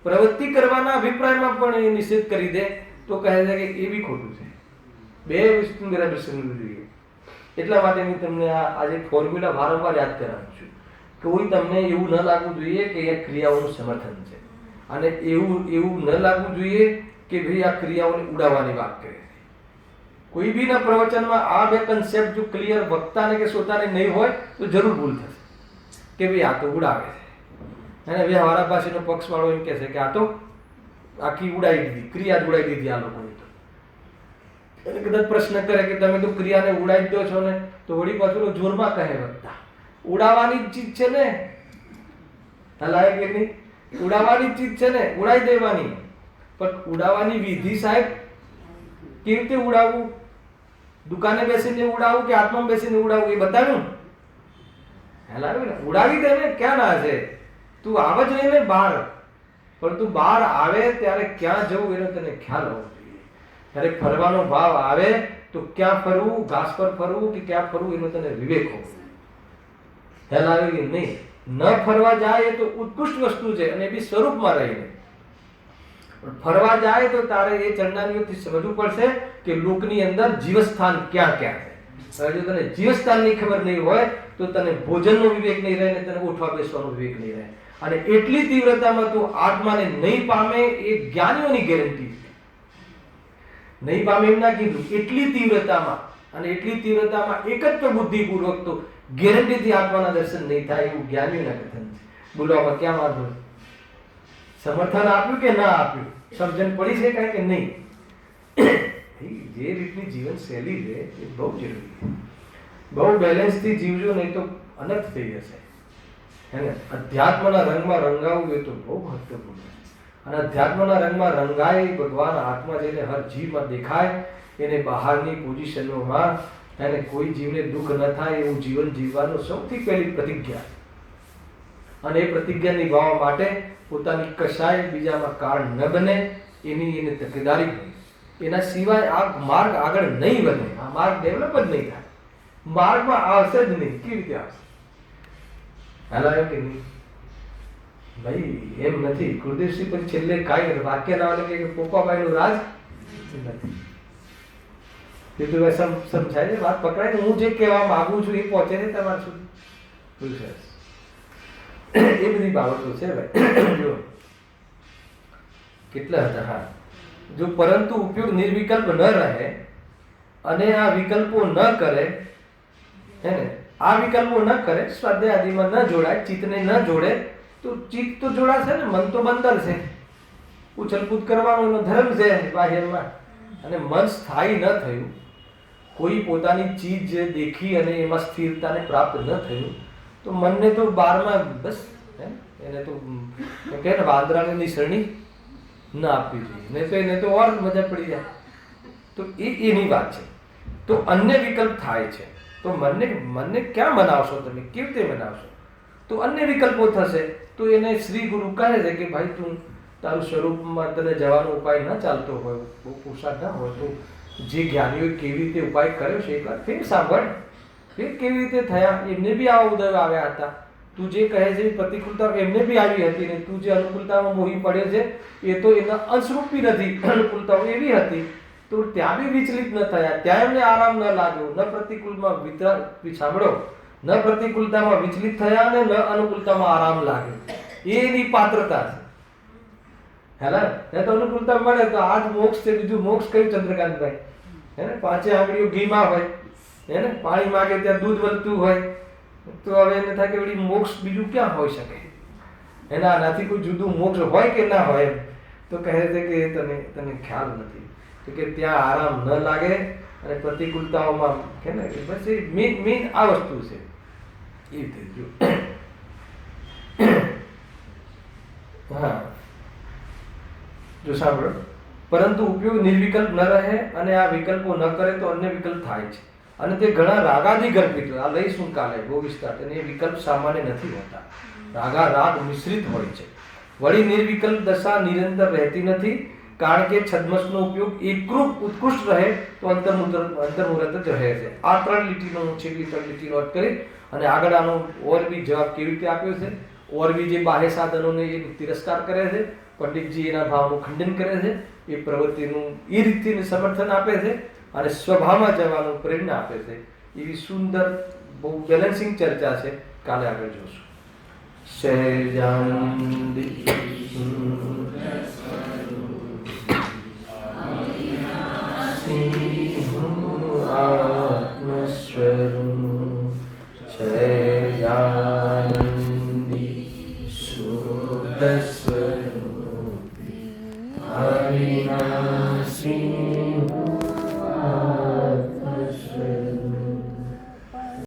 પ્રવૃત્તિ કરવાના અભિપ્રાયમાં પણ એ નિષેધ કરી દે, તો કહે છે કે એ બી ખોટું છે. બે વસ્તુ બરાબર સમજવું જોઈએ. એટલા માટે હું તમને આજે ફોર્મ્યુલા વારંવાર યાદ કરાવું છું. કોઈ તમને એવું ન લાગવું જોઈએ કે એ ક્રિયાઓનું સમર્થન છે, અને એવું ન લાગવું જોઈએ કે ભાઈ આ ક્રિયાઓને ઉડાવવાની વાત કરે છે. કોઈ બી ના પ્રવચનમાં આ બે કન્સેપ્ટ જો ક્લિયર વક્તાને કે શ્રોતાને નહીં હોય તો જરૂર ભૂલ થશે કે ભાઈ આ તો ઉડાવે છે. અને વ્યવહારા પાસેનો પક્ષ વાળો એમ કહે છે કે આ તો આખી ઉડાવી દીધી, ક્રિયા જ ઉડાવી દીધી આ લોકોની. તો એને કદાચ પ્રશ્ન કરે કે તમે તો ક્રિયાને ઉડાવી દો છો ને, તો વળી પાછું જોરમાં કહે વક્તા ઉડાવવાની જ ચીજ છે ને, હલાય કે નહીં? ઉડાવવાની ચીજ છે ને, ઉડાવી દેવાની. પણ ઉડાવવાની વિધિ સાહેબ કેવી રીતે ઉડાવવું? દુકાને બેસીને ઉડાવવું કે આત્મામાં બેસીને ઉડાવવું એ બતાવ્યું? હલાવ્યું ને, ઉડાવી દે ને, ક્યાં ના છે? તું આવ જ નહીં ને બહાર, પણ તું બહાર આવે ત્યારે ક્યાં જવું એનો તને ખ્યાલ હોવો જોઈએ. ત્યારે ફરવાનો ભાવ આવે તો ક્યાં ફરવું, ઘાસ પર ફરવું કે ક્યાં ફરવું એનો તને વિવેક હોવો. ખ્યાલ આવે કે નહીં? ન ફરવા જાય તો ઉત્કૃષ્ટ વસ્તુ છે, અને એ બી સ્વરૂપમાં રહીને. પણ ફરવા જાય તો તારે એ ચંડાનીઓથી સમજવું પડશે કે લોકની અંદર જીવસ્થાન ક્યાં ક્યાં છે. હવે જો તને જીવસ્થાનની ખબર નહીં હોય તો તને ભોજનનો વિવેક નહીં રહે, ને તને ઉઠવા બેસવાનો વિવેક નહીં રહે. અને એટલી તીવ્રતામાં તું આત્માને નહીં પામે એ જ્ઞાનીઓની ગેરંટી છે. નહીં પામે એમ ના કીધું, એટલી તીવ્રતામાં, અને એટલી તીવ્રતામાં એકત્વ બુદ્ધિપૂર્વક તો ગેરંટીથી આત્માના દર્શન નહીં થાય એવું જ્ઞાનીઓના કથન છે. બોલવામાં ક્યાં વાંધો? સમર્થન આપ્યું કે ના આપ્યું? સમજણ પડી છે કાંઈ કે નહીં? જે રીતની જીવનશૈલી છે એ બહુ જરૂરી છે. બહુ બેલેન્સથી જીવજો, નહીં તો અનર્થ થઈ જશે. હે ને? અધ્યાત્મના રંગમાં રંગાવવું એ તો બહુ મહત્વપૂર્ણ છે. અને અધ્યાત્મના રંગમાં રંગાય ભગવાન આત્મા જેને હર જીવમાં દેખાય, એને બહારની પોઝિશનોમાં એને કોઈ જીવને દુઃખ ન થાય એવું જીવન જીવવાનું સૌથી પહેલી પ્રતિજ્ઞા. અને એ પ્રતિજ્ઞા નિભાવવા માટે પોતાની કશાય બીજામાં કારણ ન બને એની એને તકેદારી હોય. એના સિવાય આ માર્ગ આગળ નહીં વધે, આ માર્ગ ડેવલપ જ નહીં થાય, માર્ગમાં આવશે જ નહીં. કેવી રીતે આવશે? હાલાયો કે નહીં ભાઈ? એમ નથી. ગુરુદેવસિંહ પછી છેલ્લે કાંઈ વાક્ય ના આવે કે પોપાભાઈનું રાજ નથી. કીધું સમજાય છે, વાત પકડાય ને? હું જે કહેવા માંગુ છું એ પહોંચે ને તમારા સુધી. બહુ સરસ. એ બધી બાબતો છે ભાઈ. જો કેટલા હતા. હા, જો પરંતુ ઉપયોગ નિર્વિકલ્પ ન રહે અને આ વિકલ્પો ન કરે, હે ને, આ વિકલ્પો ન કરે, સ્વાધ્યાય આદિમાં ન જોડાય, ચિત્તને ન જોડે, તો ચિત્ત તો જોડાશે ને, મન તો બંધનશે. ઉછલકૂદ કરવાનો એનો ધર્મ છે બાહ્યમાં. અને મન સ્થાયી ન થયું, કોઈ પોતાની ચીજ જે દેખી અને એમાં સ્થિરતાને પ્રાપ્ત ન થયું, તો મનને તો બારમાં બસ એને તો કહે ને વાંદરાને નિસરણી ન આપવી જોઈએ, નહીં તો એને તો ઓર મજા પડી જાય. તો એની વાત છે. તો અન્ય વિકલ્પ થાય છે, તો મનને ક્યાં મનાવશો તમે? કેવી રીતે મનાવશો? તો અન્ય વિકલ્પો થશે. તો એને શ્રી ગુરુ કહે છે કે ભાઈ તું તારું સ્વરૂપમાં તને જવાનો ઉપાય ન ચાલતો હોય, બહુ પુરુષાર્થ ન હોય, તો જે જ્ઞાનીઓએ કેવી રીતે ઉપાય કર્યો છે એકવાર ફેર સાંભળ. ફેર કેવી રીતે થયા? એમને બી આવા ઉદય આવ્યા હતા. તું જે કહે છે પ્રતિકૂળતા એમને બી આવી હતી ને તું જે અનુકૂળતામાં મોહી પડ્યો છે એ તો એના અંશરૂપી નથી. અનુકૂળતાઓ એવી હતી તો ત્યાં બી વિચલિત ન થયા, ત્યાં એમને આરામ ન લાગ્યો. ન પ્રતિકૂળમાં સાંભળો, ન પ્રતિકૂળતામાં વિચલિત થયા ને ન અનુકૂળતામાં આરામ લાગ્યો. એની પાત્રતા છે. હેલા, તો અનુકૂળતા મળે તો આ જ મોક્ષ છે. બીજું મોક્ષ કયું ચંદ્રકાંતભાઈ? હે ને, 5 આંગળીઓ ઘીમાં હોય, હે ને, પાણી માગે ત્યાં દૂધ વધતું હોય, તો હવે એને થાય કે વળી મોક્ષ બીજું ક્યાં હોઈ શકે? એના આનાથી કોઈ જુદું મોક્ષ હોય કે ના હોય? તો કહે છે કે તને ખ્યાલ નથી. તો કે ત્યાં આરામ ન લાગે અને પ્રતિકૂળતાઓમાં કે ને બસ એ મેઇન આ વસ્તુ છે. એ રીતે જો હા, જો સાંભળો, પરંતુ ઉપયોગ નિર્વિકલ્પ ન રહે અને આ વિકલ્પો ન કરે તો અન્ય વિકલ્પ થાય છે. અને તે ઘણા રાગાદી ગર્ભિત હોય. આ લઈશું કાલે બહુ વિસ્તાર. અને એ વિકલ્પ સામાન્ય નથી હોતા, રાગ મિશ્રિત હોય છે. વળી નિર્વિકલ્પ દશા નિરંતર રહેતી નથી, કારણ કે છદ્મસનો ઉપયોગ એકરૂપ ઉત્કૃષ્ટ રહે તો અંતર્મુહૂર્ત જ રહે છે. આ 3 લીટીનો છેલ્લી 3 લીટી નોટ કરી અને આગળ આનો ઓરબી જવાબ કેવી રીતે આપ્યો છે. ઓરબી જે બાહ્ય સાધનોને એ તિરસ્કાર કરે છે, પંડિતજી એના ભાવનું ખંડન કરે છે, એ પ્રવૃત્તિનું એ રીતે સમર્થન આપે છે અને સ્વભાવમાં જવાનું પ્રેરણા આપે છે. એવી સુંદર બહુ બેલેન્સિંગ ચર્ચા છે. કાલે આગળ જોશું. સહેજાનંદી આત્મસ્વરૂપ સહેજાનંદી શુદ્ધ સ્વરૂપ અવિનાશી